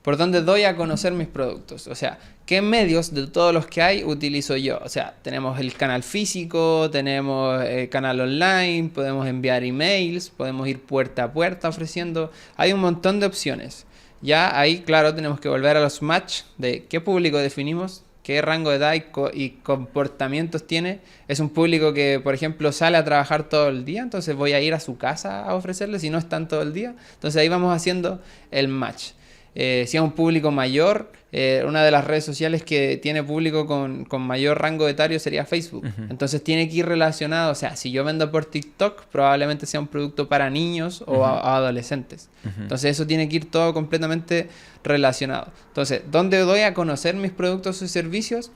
por dónde doy a conocer mis productos. O sea, ¿qué medios de todos los que hay utilizo yo? O sea, tenemos el canal físico, tenemos el canal online, podemos enviar emails, podemos ir puerta a puerta ofreciendo. Hay un montón de opciones. Ya ahí, claro, tenemos que volver a los match de qué público definimos, qué rango de edad y comportamientos tiene. Es un público que, por ejemplo, sale a trabajar todo el día, entonces voy a ir a su casa a ofrecerle si no están todo el día. Entonces ahí vamos haciendo el match. Si es un público mayor, una de las redes sociales que tiene público con mayor rango etario sería Facebook. Entonces tiene que ir relacionado, o sea, si yo vendo por TikTok, probablemente sea un producto para niños o a adolescentes. Entonces eso tiene que ir todo completamente relacionado. Entonces, ¿dónde doy a conocer mis productos y servicios?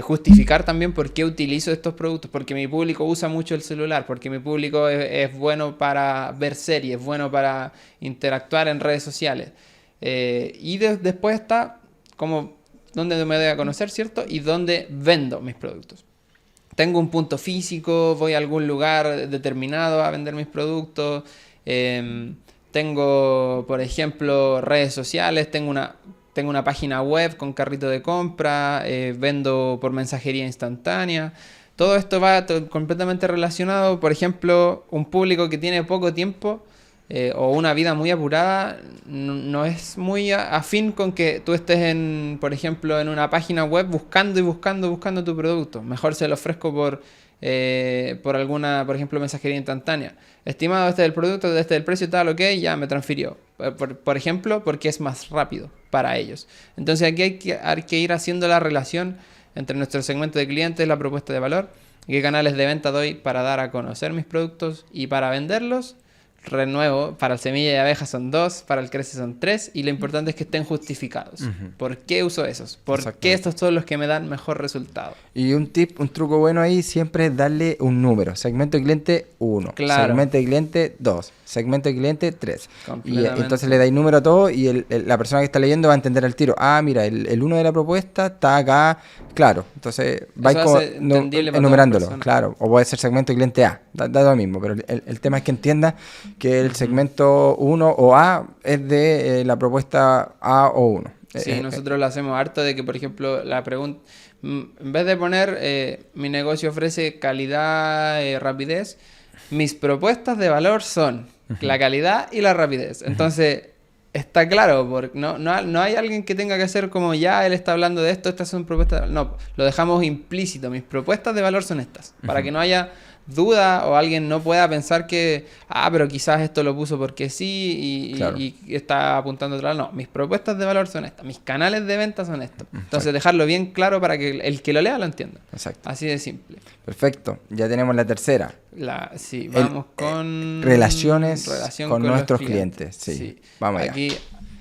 Justificar también por qué utilizo estos productos, porque mi público usa mucho el celular, porque mi público es bueno para ver series, es bueno para interactuar en redes sociales. Y después está como dónde me doy a conocer, ¿cierto? Y dónde vendo mis productos. Tengo un punto físico, voy a algún lugar determinado a vender mis productos. Tengo, por ejemplo, redes sociales, tengo una página web con carrito de compra, vendo por mensajería instantánea. Todo esto va completamente relacionado. Por ejemplo, un público que tiene poco tiempo o una vida muy apurada, no es muy afín con que tú estés por ejemplo, en una página web buscando tu producto. Mejor se lo ofrezco por alguna, por ejemplo, mensajería instantánea. Estimado, este es el producto, este es el precio, tal, ok, ya me transfirió. Por ejemplo, porque es más rápido para ellos. Entonces aquí hay que ir haciendo la relación entre nuestro segmento de clientes, la propuesta de valor, y qué canales de venta doy para dar a conocer mis productos y para venderlos. Renuevo, para el semilla y abeja son 2, para el crece son 3 y lo importante es que estén justificados. ¿Por qué uso esos? ¿Por qué estos son los que me dan mejor resultado? Y un truco bueno ahí siempre es darle un número. Segmento de cliente 1, segmento de cliente 2, segmento de cliente 3. Y entonces le dais número a todo y la persona que está leyendo va a entender al tiro. Ah, mira, el 1 de la propuesta está acá, claro. Entonces vais enumerándolo, claro. O puede ser segmento de cliente A, da lo mismo, pero el tema es que entienda que el segmento 1 o A es de la propuesta A o 1. Sí, nosotros lo hacemos harto de que, por ejemplo, la pregunta, en vez de poner mi negocio ofrece calidad, rapidez, mis propuestas de valor son la calidad y la rapidez. Entonces, está claro, porque no hay alguien que tenga que hacer como ya él está hablando de esto, estas son propuestas de valor. No, lo dejamos implícito, mis propuestas de valor son estas, para que no haya duda o alguien no pueda pensar que pero quizás esto lo puso porque sí y está apuntando a otro lado. No, mis propuestas de valor son estas, mis canales de venta son estos. Entonces dejarlo bien claro para que el que lo lea lo entienda. Exacto. Así de simple. Perfecto, ya tenemos la tercera. Vamos con relaciones con nuestros clientes. Sí. Vamos allá. Aquí,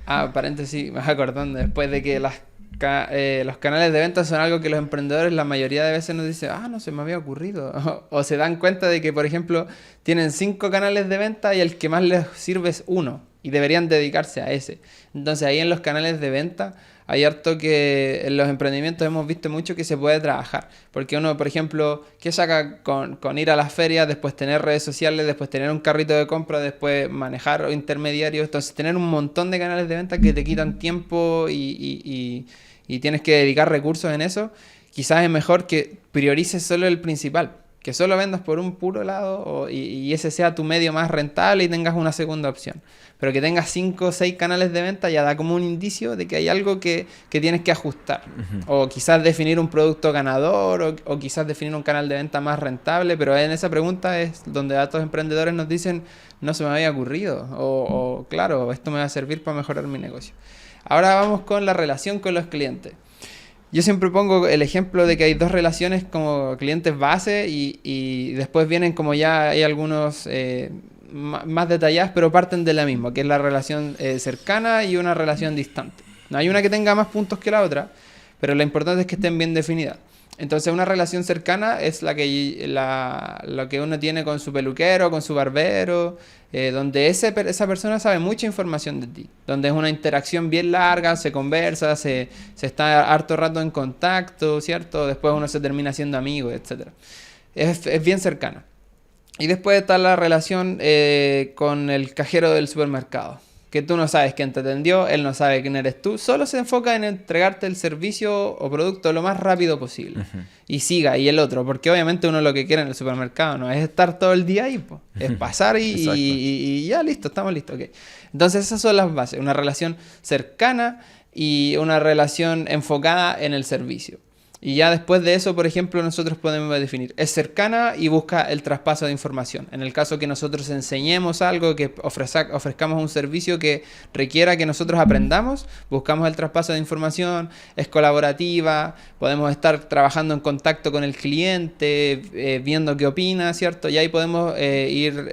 paréntesis, me vas acordando después de que los canales de venta son algo que los emprendedores la mayoría de veces nos dicen, no se me había ocurrido. O se dan cuenta de que, por ejemplo, tienen 5 canales de venta y el que más les sirve es uno. y deberían dedicarse a ese. Entonces ahí en los canales de venta hay harto que en los emprendimientos hemos visto mucho que se puede trabajar. Porque uno, por ejemplo, ¿qué saca con ir a las ferias, después tener redes sociales, después tener un carrito de compra, después manejar intermediarios? Entonces tener un montón de canales de venta que te quitan tiempo y tienes que dedicar recursos en eso. Quizás es mejor que priorices solo el principal. Que solo vendas por un puro lado y ese sea tu medio más rentable y tengas una segunda opción. Pero que tengas 5 o 6 canales de venta ya da como un indicio de que hay algo que tienes que ajustar. O quizás definir un producto ganador o quizás definir un canal de venta más rentable. Pero en esa pregunta es donde datos emprendedores nos dicen no se me había ocurrido. O claro, esto me va a servir para mejorar mi negocio. Ahora vamos con la relación con los clientes. Yo siempre pongo el ejemplo de que hay 2 relaciones como clientes base y después vienen como ya hay algunos más detalladas, pero parten de la misma, que es la relación cercana y una relación distante. No hay una que tenga más puntos que la otra, pero lo importante es que estén bien definidas. Entonces una relación cercana es lo que uno tiene con su peluquero, con su barbero, donde esa persona sabe mucha información de ti, donde es una interacción bien larga, se conversa, se está harto rato en contacto, ¿cierto? Después uno se termina siendo amigo, etc. Es bien cercana. Y después está la relación con el cajero del supermercado. Que tú no sabes quién te atendió, él no sabe quién eres tú, solo se enfoca en entregarte el servicio o producto lo más rápido posible. Y siga, y el otro, porque obviamente uno lo que quiere en el supermercado no es estar todo el día ahí, po. Es pasar y ya listo, estamos listos. Okay. Entonces esas son las bases, una relación cercana y una relación enfocada en el servicio. Y ya después de eso, por ejemplo, nosotros podemos definir, es cercana y busca el traspaso de información. En el caso que nosotros enseñemos algo, que ofrezcamos un servicio que requiera que nosotros aprendamos, buscamos el traspaso de información, es colaborativa, podemos estar trabajando en contacto con el cliente, viendo qué opina, ¿cierto? Y ahí podemos ir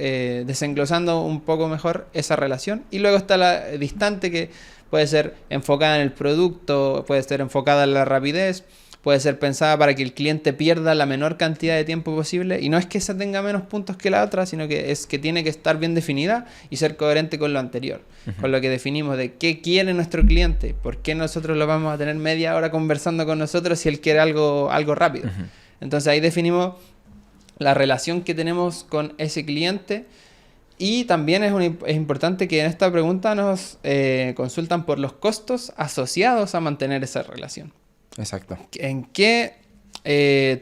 desenglosando un poco mejor esa relación. Y luego está la distante, que puede ser enfocada en el producto, puede ser enfocada en la rapidez, puede ser pensada para que el cliente pierda la menor cantidad de tiempo posible. Y no es que esa tenga menos puntos que la otra, sino que es que tiene que estar bien definida y ser coherente con lo anterior. Con lo que definimos de qué quiere nuestro cliente. ¿Por qué nosotros lo vamos a tener media hora conversando con nosotros si él quiere algo rápido? Entonces ahí definimos la relación que tenemos con ese cliente. Y también es importante que en esta pregunta nos consultan por los costos asociados a mantener esa relación. Exacto. ¿En qué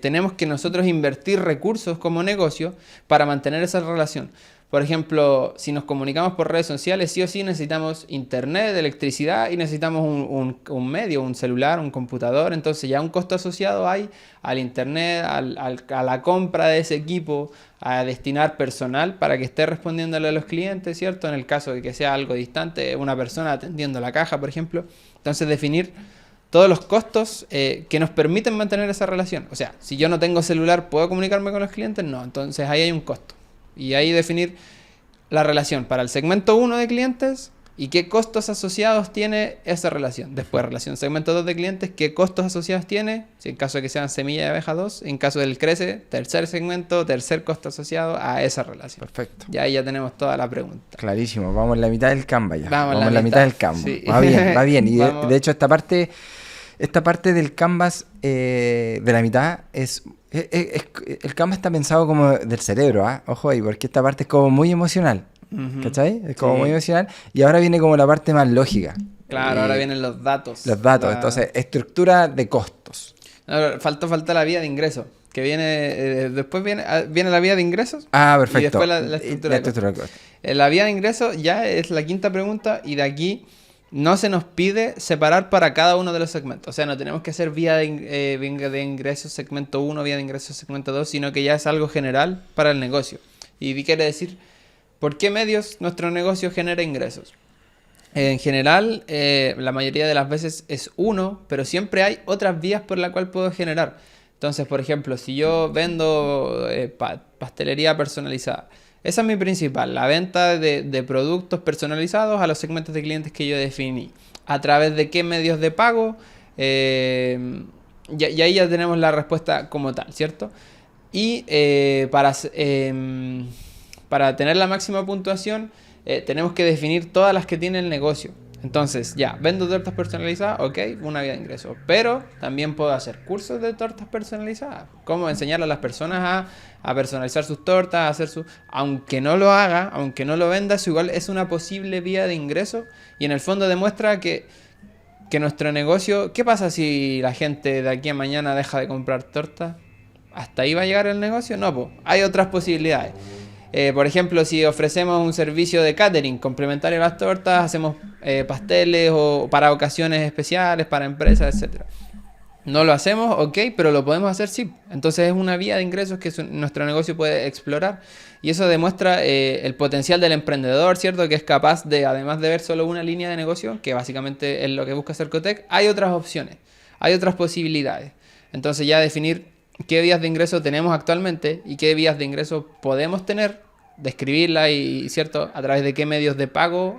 tenemos que nosotros invertir recursos como negocio para mantener esa relación? Por ejemplo, si nos comunicamos por redes sociales, sí o sí necesitamos internet, electricidad y necesitamos un medio, un celular, un computador. Entonces ya un costo asociado hay al internet, a la compra de ese equipo, a destinar personal para que esté respondiéndole a los clientes, ¿cierto? En el caso de que sea algo distante, una persona atendiendo la caja, por ejemplo. Entonces definir todos los costos que nos permiten mantener esa relación. O sea, si yo no tengo celular, ¿puedo comunicarme con los clientes? No, entonces ahí hay un costo. Y ahí definir la relación para el segmento 1 de clientes y qué costos asociados tiene esa relación. Después, relación segmento 2 de clientes, qué costos asociados tiene, si en caso de que sean semilla de abeja 2, en caso del crece, tercer segmento, tercer costo asociado a esa relación. Perfecto. Ya ahí ya tenemos toda la pregunta. Clarísimo, vamos en la mitad del Canva ya. Vamos en la mitad del Canva. Sí. Va bien, va bien. Y de hecho esta parte del Canvas de la mitad el Canvas está pensado como del cerebro, ¿ah? Ojo ahí, porque esta parte es como muy emocional, ¿cachai? Es como muy emocional y ahora viene como la parte más lógica. Claro, ahora vienen los datos. Los datos, entonces, estructura de costos. No, falta la vía de ingreso, que viene, después viene la vía de ingresos. Ah, perfecto. Y después la estructura de costos. La vía de ingresos ya es la quinta pregunta y de aquí no se nos pide separar para cada uno de los segmentos. O sea, no tenemos que hacer vía de ingresos segmento 1, vía de ingresos segmento 2, sino que ya es algo general para el negocio. Y quiere decir, ¿por qué medios nuestro negocio genera ingresos? En general, la mayoría de las veces es uno, pero siempre hay otras vías por las cuales puedo generar. Entonces, por ejemplo, si yo vendo pastelería personalizada, esa es mi principal, la venta de productos personalizados a los segmentos de clientes que yo definí. ¿A través de qué medios de pago? Y ahí ya tenemos la respuesta como tal, ¿cierto? Y para tener la máxima puntuación, tenemos que definir todas las que tiene el negocio. Entonces, ya, vendo tortas personalizadas, ok, una vía de ingreso. Pero también puedo hacer cursos de tortas personalizadas. Cómo enseñarle a las personas a personalizar sus tortas, a hacer su... Aunque no lo haga, aunque no lo venda, eso igual es una posible vía de ingreso. Y en el fondo demuestra que nuestro negocio... ¿Qué pasa si la gente de aquí a mañana deja de comprar tortas? ¿Hasta ahí va a llegar el negocio? No, pues, hay otras posibilidades. Por ejemplo, si ofrecemos un servicio de catering complementario a las tortas, hacemos pasteles o para ocasiones especiales, para empresas, etcétera. No lo hacemos, ok, pero lo podemos hacer, sí. Entonces es una vía de ingresos que nuestro negocio puede explorar. Y eso demuestra el potencial del emprendedor, ¿cierto? Que es capaz de, además de ver solo una línea de negocio, que básicamente es lo que busca Cercotec, hay otras opciones, hay otras posibilidades. Entonces ya definir qué vías de ingreso tenemos actualmente y qué vías de ingreso podemos tener, describirla y cierto, a través de qué medios de pago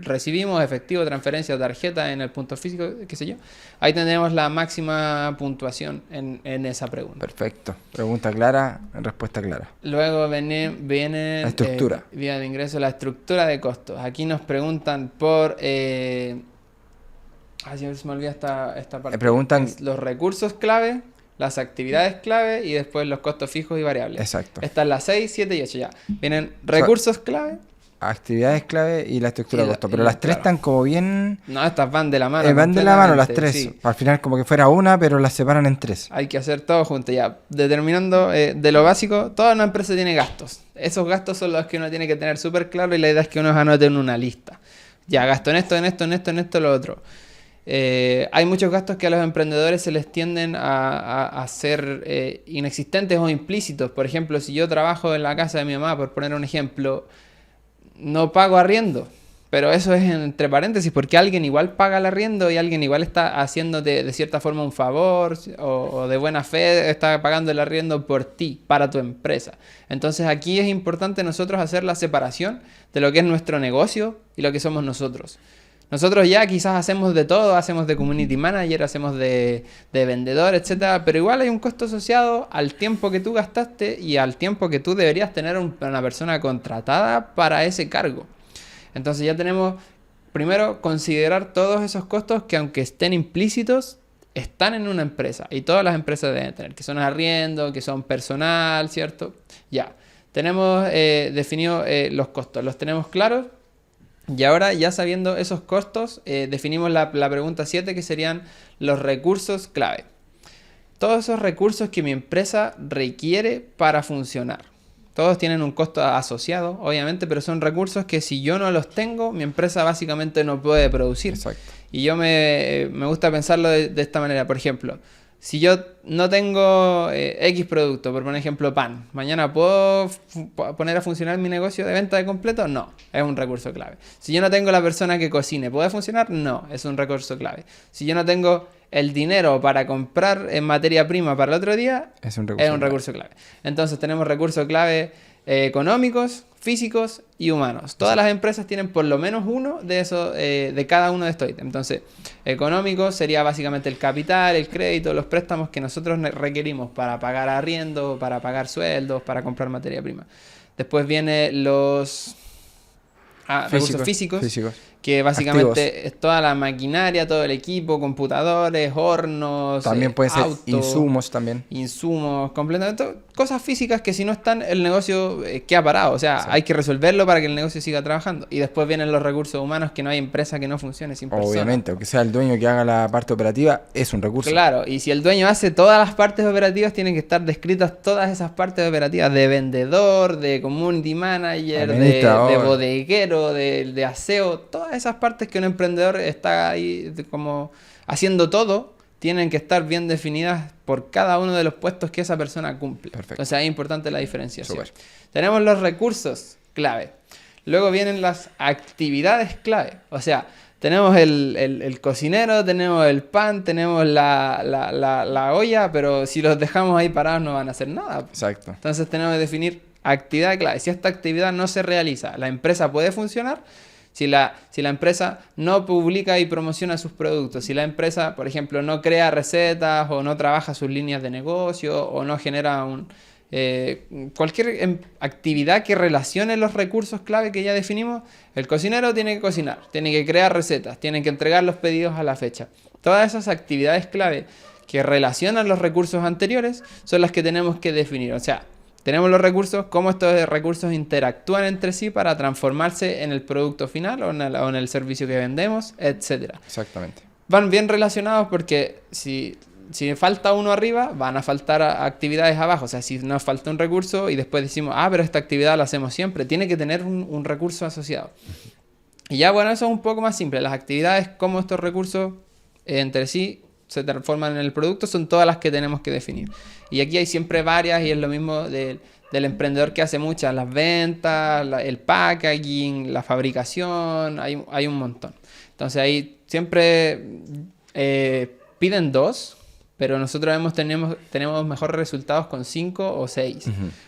recibimos, efectivo, transferencia, tarjeta en el punto físico, qué sé yo. Ahí tendremos la máxima puntuación en esa pregunta. Perfecto. Pregunta clara, respuesta clara. Luego viene la estructura. Vía de ingreso, la estructura de costos. Aquí nos preguntan por... Ay, se me olvida esta parte. Preguntan... Los recursos clave, las actividades clave y después los costos fijos y variables. Exacto. Estas las 6, 7 y 8 ya. Vienen recursos clave. Actividades clave y la estructura de costo. Pero las tres están como bien... No, estas van de la mano. Van de la mano las tres. Sí. Al final como que fuera una, pero las separan en tres. Hay que hacer todo junto ya. Determinando de lo básico, toda una empresa tiene gastos. Esos gastos son los que uno tiene que tener súper claro y la idea es que uno anote en una lista. Ya, gasto en esto, lo otro. Hay muchos gastos que a los emprendedores se les tienden a ser inexistentes o implícitos. Por ejemplo, si yo trabajo en la casa de mi mamá, por poner un ejemplo, no pago arriendo. Pero eso es entre paréntesis, porque alguien igual paga el arriendo y alguien igual está haciendo de cierta forma un favor o de buena fe está pagando el arriendo por ti, para tu empresa. Entonces aquí es importante nosotros hacer la separación de lo que es nuestro negocio y lo que somos nosotros. Nosotros ya quizás hacemos de todo, hacemos de community manager, hacemos de vendedor, etcétera, pero igual hay un costo asociado al tiempo que tú gastaste y al tiempo que tú deberías tener una persona contratada para ese cargo. Entonces ya tenemos, primero, considerar todos esos costos que aunque estén implícitos, están en una empresa. Y todas las empresas deben tener, que son arriendo, que son personal, ¿cierto? Ya, tenemos definido los costos, los tenemos claros. Y ahora, ya sabiendo esos costos, definimos la pregunta 7, que serían los recursos clave. Todos esos recursos que mi empresa requiere para funcionar. Todos tienen un costo asociado, obviamente, pero son recursos que si yo no los tengo, mi empresa básicamente no puede producir. Exacto. Y yo me gusta pensarlo de esta manera. Por ejemplo, si yo no tengo X producto, por ejemplo pan, ¿mañana puedo poner a funcionar mi negocio de venta de completo? No, es un recurso clave. Si yo no tengo la persona que cocine, ¿puede funcionar? No, es un recurso clave. Si yo no tengo el dinero para comprar en materia prima para el otro día, es un recurso clave. Entonces tenemos recursos clave económicos, físicos y humanos. Todas las empresas tienen por lo menos uno de esos, de cada uno de estos ítems. Entonces, económico sería básicamente el capital, el crédito, los préstamos que nosotros requerimos para pagar arriendo, para pagar sueldos, para comprar materia prima. Después vienen los recursos físicos, que básicamente activos. Es toda la maquinaria, todo el equipo, computadores, hornos, también puede ser insumos también. Insumos, completamente, cosas físicas que si no están, el negocio queda parado. O sea, sí, hay que resolverlo para que el negocio siga trabajando. Y después vienen los recursos humanos, que no hay empresa que no funcione sin personas. Obviamente, aunque sea el dueño que haga la parte operativa, es un recurso. Claro, y si el dueño hace todas las partes operativas, tienen que estar descritas todas esas partes operativas, de vendedor, de community manager, de bodeguero, de aseo, todas esas partes que un emprendedor está ahí como haciendo todo, tienen que estar bien definidas por cada uno de los puestos que esa persona cumple. Perfecto. Entonces ahí es importante la diferenciación. Super. Tenemos los recursos clave. Luego vienen las actividades clave. O sea, tenemos el cocinero, tenemos el pan, tenemos la olla, pero si los dejamos ahí parados no van a hacer nada. Exacto. Entonces tenemos que definir actividad clave. Si esta actividad no se realiza, ¿la empresa puede funcionar? Si la empresa no publica y promociona sus productos, si la empresa, por ejemplo, no crea recetas o no trabaja sus líneas de negocio o no genera cualquier actividad que relacione los recursos clave que ya definimos. El cocinero tiene que cocinar, tiene que crear recetas, tiene que entregar los pedidos a la fecha. Todas esas actividades clave que relacionan los recursos anteriores son las que tenemos que definir. O sea, tenemos los recursos, cómo estos recursos interactúan entre sí para transformarse en el producto final o en el servicio que vendemos, etc. Exactamente. Van bien relacionados porque si falta uno arriba, van a faltar actividades abajo. O sea, si nos falta un recurso y después decimos, pero esta actividad la hacemos siempre, tiene que tener un recurso asociado. Y ya, bueno, eso es un poco más simple. Las actividades, cómo estos recursos entre sí se transforman en el producto, son todas las que tenemos que definir. Y aquí hay siempre varias y es lo mismo del emprendedor que hace muchas, las ventas, el packaging, la fabricación, hay un montón. Entonces ahí siempre piden 2, pero nosotros tenemos mejores resultados con 5 o 6.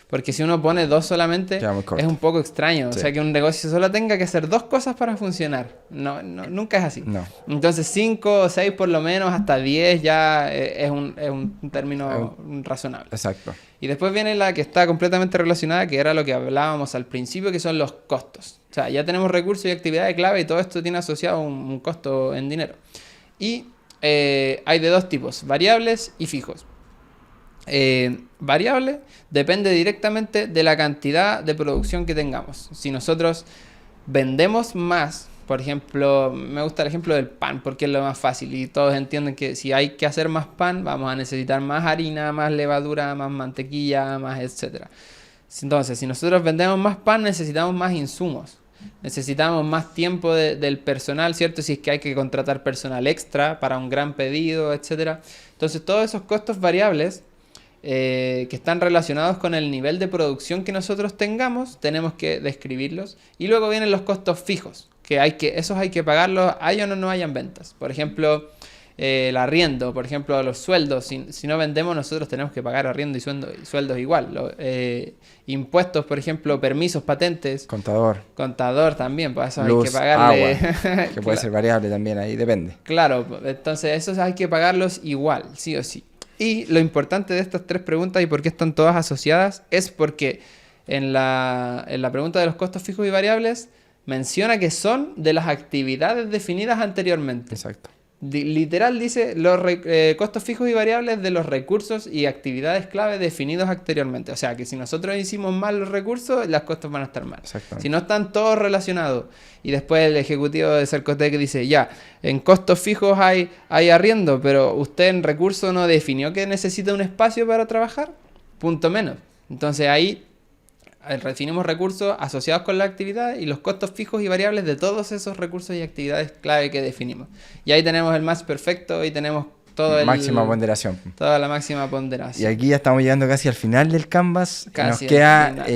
Porque si uno pone 2 solamente, es un poco extraño. Sí. O sea, que un negocio solo tenga que hacer 2 cosas para funcionar. No, nunca es así. No. Entonces 5 o 6 por lo menos, hasta 10 ya es un término razonable. Exacto. Y después viene la que está completamente relacionada, que era lo que hablábamos al principio, que son los costos. O sea, ya tenemos recursos y actividades clave y todo esto tiene asociado un costo en dinero. Y hay de 2 tipos, variables y fijos. Variable depende directamente de la cantidad de producción que tengamos. Si nosotros vendemos más, por ejemplo, me gusta el ejemplo del pan porque es lo más fácil y todos entienden que si hay que hacer más pan vamos a necesitar más harina, más levadura, más mantequilla, más etcétera. Entonces, si nosotros vendemos más pan necesitamos más insumos. Necesitamos más tiempo del personal, ¿cierto? Si es que hay que contratar personal extra para un gran pedido, etcétera. Entonces, todos esos costos variables que están relacionados con el nivel de producción que nosotros tengamos, tenemos que describirlos. Y luego vienen los costos fijos, esos hay que pagarlos, haya o no hayan ventas. Por ejemplo, el arriendo, por ejemplo, los sueldos. Si no vendemos, nosotros tenemos que pagar arriendo y sueldos igual. Impuestos, por ejemplo, permisos, patentes. Contador también, para eso luz, hay que pagarle. Agua, que puede ser variable también, ahí depende. Claro, entonces esos hay que pagarlos igual, sí o sí. Y lo importante de estas 3 preguntas y por qué están todas asociadas es porque en la pregunta de los costos fijos y variables menciona que son de las actividades definidas anteriormente. Exacto. Literal dice los costos fijos y variables de los recursos y actividades clave definidos anteriormente. O sea que si nosotros hicimos mal los recursos, los costos van a estar mal. Si no están todos relacionados. Y después el ejecutivo de Cercotec dice, ya, en costos fijos hay arriendo, pero usted en recursos no definió que necesita un espacio para trabajar. Punto menos. Entonces ahí definimos recursos asociados con la actividad y los costos fijos y variables de todos esos recursos y actividades clave que definimos. Y ahí tenemos el match perfecto y tenemos máxima ponderación. Toda la máxima ponderación. Y aquí ya estamos llegando casi al final del Canvas. Nos Casi queda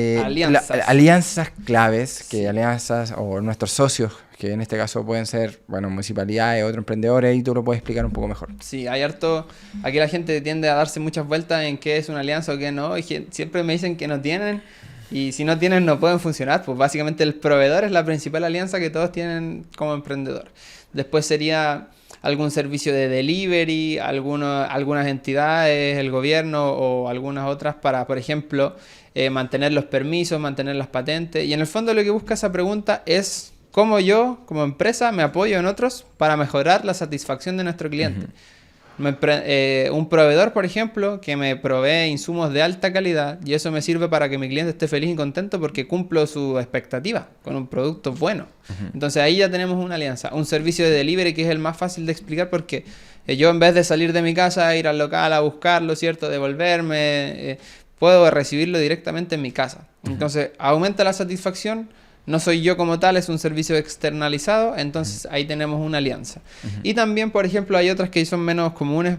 alianzas claves, Sí. alianzas o nuestros socios, que en este caso pueden ser, municipalidades, otros emprendedores, y tú lo puedes explicar un poco mejor. Sí, hay harto. Aquí la gente tiende a darse muchas vueltas en qué es una alianza o qué no, y siempre me dicen que no tienen. Y si no tienen, no pueden funcionar. Pues básicamente el proveedor es la principal alianza que todos tienen como emprendedor. Después sería algún servicio de delivery, algunas entidades, el gobierno o algunas otras para, por ejemplo, mantener los permisos, mantener las patentes. Y en el fondo lo que busca esa pregunta es cómo yo, como empresa, me apoyo en otros para mejorar la satisfacción de nuestro cliente. Un proveedor, por ejemplo, que me provee insumos de alta calidad y eso me sirve para que mi cliente esté feliz y contento porque cumplo su expectativa con un producto bueno. Entonces ahí ya tenemos una alianza. Un servicio de delivery que es el más fácil de explicar porque yo en vez de salir de mi casa, ir al local a buscarlo, ¿cierto? Devolverme, puedo recibirlo directamente en mi casa. Entonces aumenta la satisfacción. No soy yo como tal, es un servicio externalizado, entonces ahí tenemos una alianza. Y también, por ejemplo, hay otras que son menos comunes.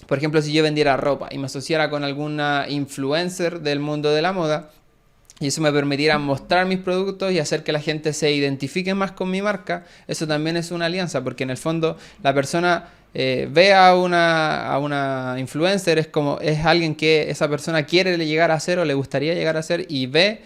Por ejemplo, si yo vendiera ropa y me asociara con alguna influencer del mundo de la moda, y eso me permitiera mostrar mis productos y hacer que la gente se identifique más con mi marca, eso también es una alianza, porque en el fondo la persona ve a una influencer, es alguien que esa persona quiere llegar a ser o le gustaría llegar a ser y ve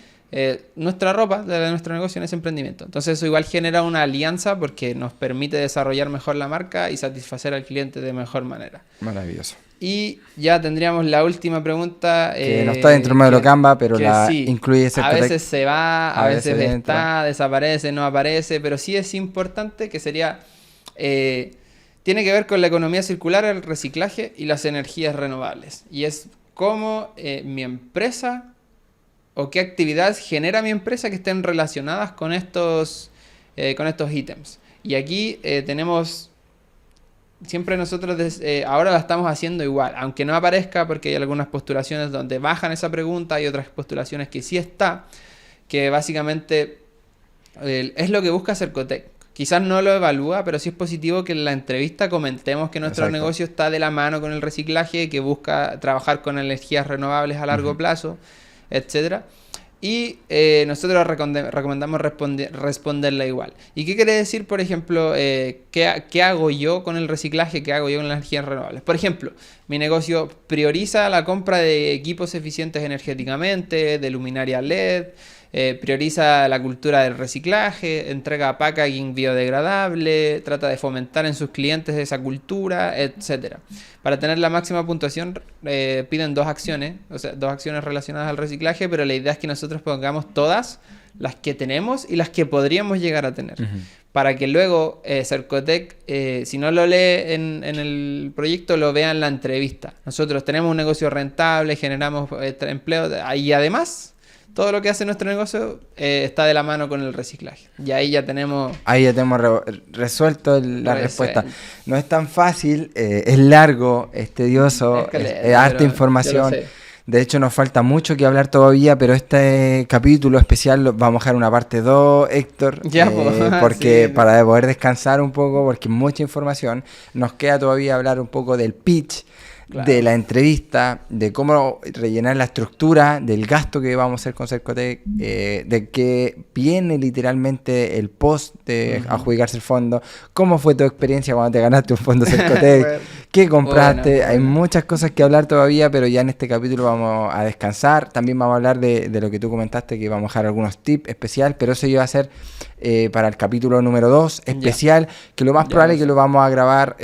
nuestra ropa de nuestro negocio en ese emprendimiento. Entonces eso igual genera una alianza porque nos permite desarrollar mejor la marca y satisfacer al cliente de mejor manera. Maravilloso. Y ya tendríamos la última pregunta. Que no está dentro del modelo Canva, pero la sí, incluye ese a veces se va, a veces está, entra. desaparece, no aparece, pero sí es importante que sería... tiene que ver con la economía circular, el reciclaje y las energías renovables. Y es cómo mi empresa o qué actividades genera mi empresa que estén relacionadas con estos ítems. Y aquí tenemos... Siempre nosotros ahora la estamos haciendo igual, aunque no aparezca porque hay algunas postulaciones donde bajan esa pregunta y otras postulaciones que sí está, que básicamente es lo que busca Cercotec. Quizás no lo evalúa, pero sí es positivo que en la entrevista comentemos que nuestro negocio está de la mano con el reciclaje, que busca trabajar con energías renovables a largo plazo, etcétera. Y nosotros recomendamos responderla igual. ¿Y qué quiere decir, por ejemplo, qué hago yo con el reciclaje, qué hago yo con las energías renovables? Por ejemplo, mi negocio prioriza la compra de equipos eficientes energéticamente, de luminaria LED, prioriza la cultura del reciclaje, entrega packaging biodegradable, trata de fomentar en sus clientes esa cultura, etc. Para tener la máxima puntuación piden 2 acciones, o sea, 2 acciones relacionadas al reciclaje, pero la idea es que nosotros pongamos todas las que tenemos y las que podríamos llegar a tener. Para que luego Cercotec, si no lo lee en el proyecto, lo vea en la entrevista. Nosotros tenemos un negocio rentable, generamos empleo y además... Todo lo que hace nuestro negocio está de la mano con el reciclaje. Y ahí ya tenemos... Ahí ya tenemos resuelto la respuesta. No es tan fácil, es largo, es tedioso, es harta información. De hecho, nos falta mucho que hablar todavía, pero este capítulo especial vamos a dejar una parte 2, Héctor, porque sí, para poder descansar un poco, porque es mucha información. Nos queda todavía hablar un poco del pitch, de la entrevista, de cómo rellenar la estructura, del gasto que vamos a hacer con Cercotec, de que viene literalmente el post de adjudicarse el fondo, cómo fue tu experiencia cuando te ganaste un fondo Cercotec, qué compraste, hay muchas cosas que hablar todavía, pero ya en este capítulo vamos a descansar. También vamos a hablar de lo que tú comentaste, que vamos a dejar algunos tips especiales, pero eso iba a ser para el capítulo número 2 especial, que lo más probable es que lo vamos a grabar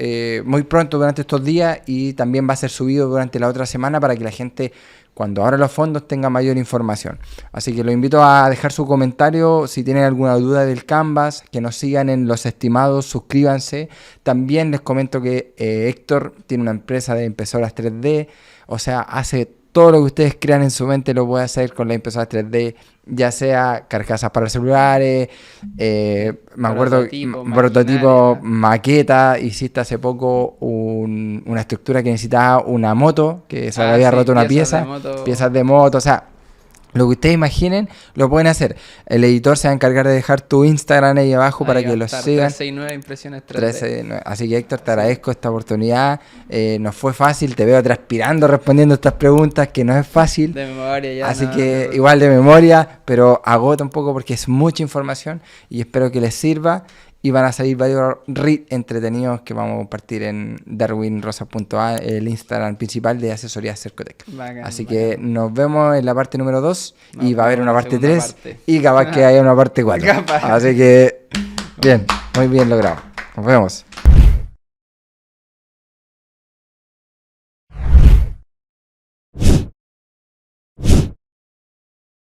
muy pronto durante estos días y también va a ser subido durante la otra semana para que la gente, cuando abra los fondos, tenga mayor información. Así que los invito a dejar su comentario si tienen alguna duda del Canvas, que nos sigan en los estimados, suscríbanse. También les comento que Héctor tiene una empresa de impresoras 3D, o sea, hace todo lo que ustedes crean en su mente lo puede hacer con las impresoras 3D, ya sea carcasas para celulares, me acuerdo, prototipo, maqueta. Hiciste hace poco una estructura que necesitaba una moto, que se le había roto una piezas de moto, o sea, lo que ustedes imaginen lo pueden hacer. El editor se va a encargar de dejar tu Instagram ahí abajo para que los sigan. 369 impresiones 3D. Así que Héctor, te agradezco esta oportunidad. Nos fue fácil, te veo transpirando respondiendo estas preguntas, que no es fácil. De memoria ya. Así que igual de memoria, pero agota un poco porque es mucha información y espero que les sirva. Y van a salir varios reels entretenidos que vamos a compartir en darwinrosa.a, el Instagram principal de asesoría Cercotec. Así que nos vemos en la parte número 2 y va a haber una parte 3 y capaz que haya una parte 4. Así que bien, muy bien logrado. Nos vemos.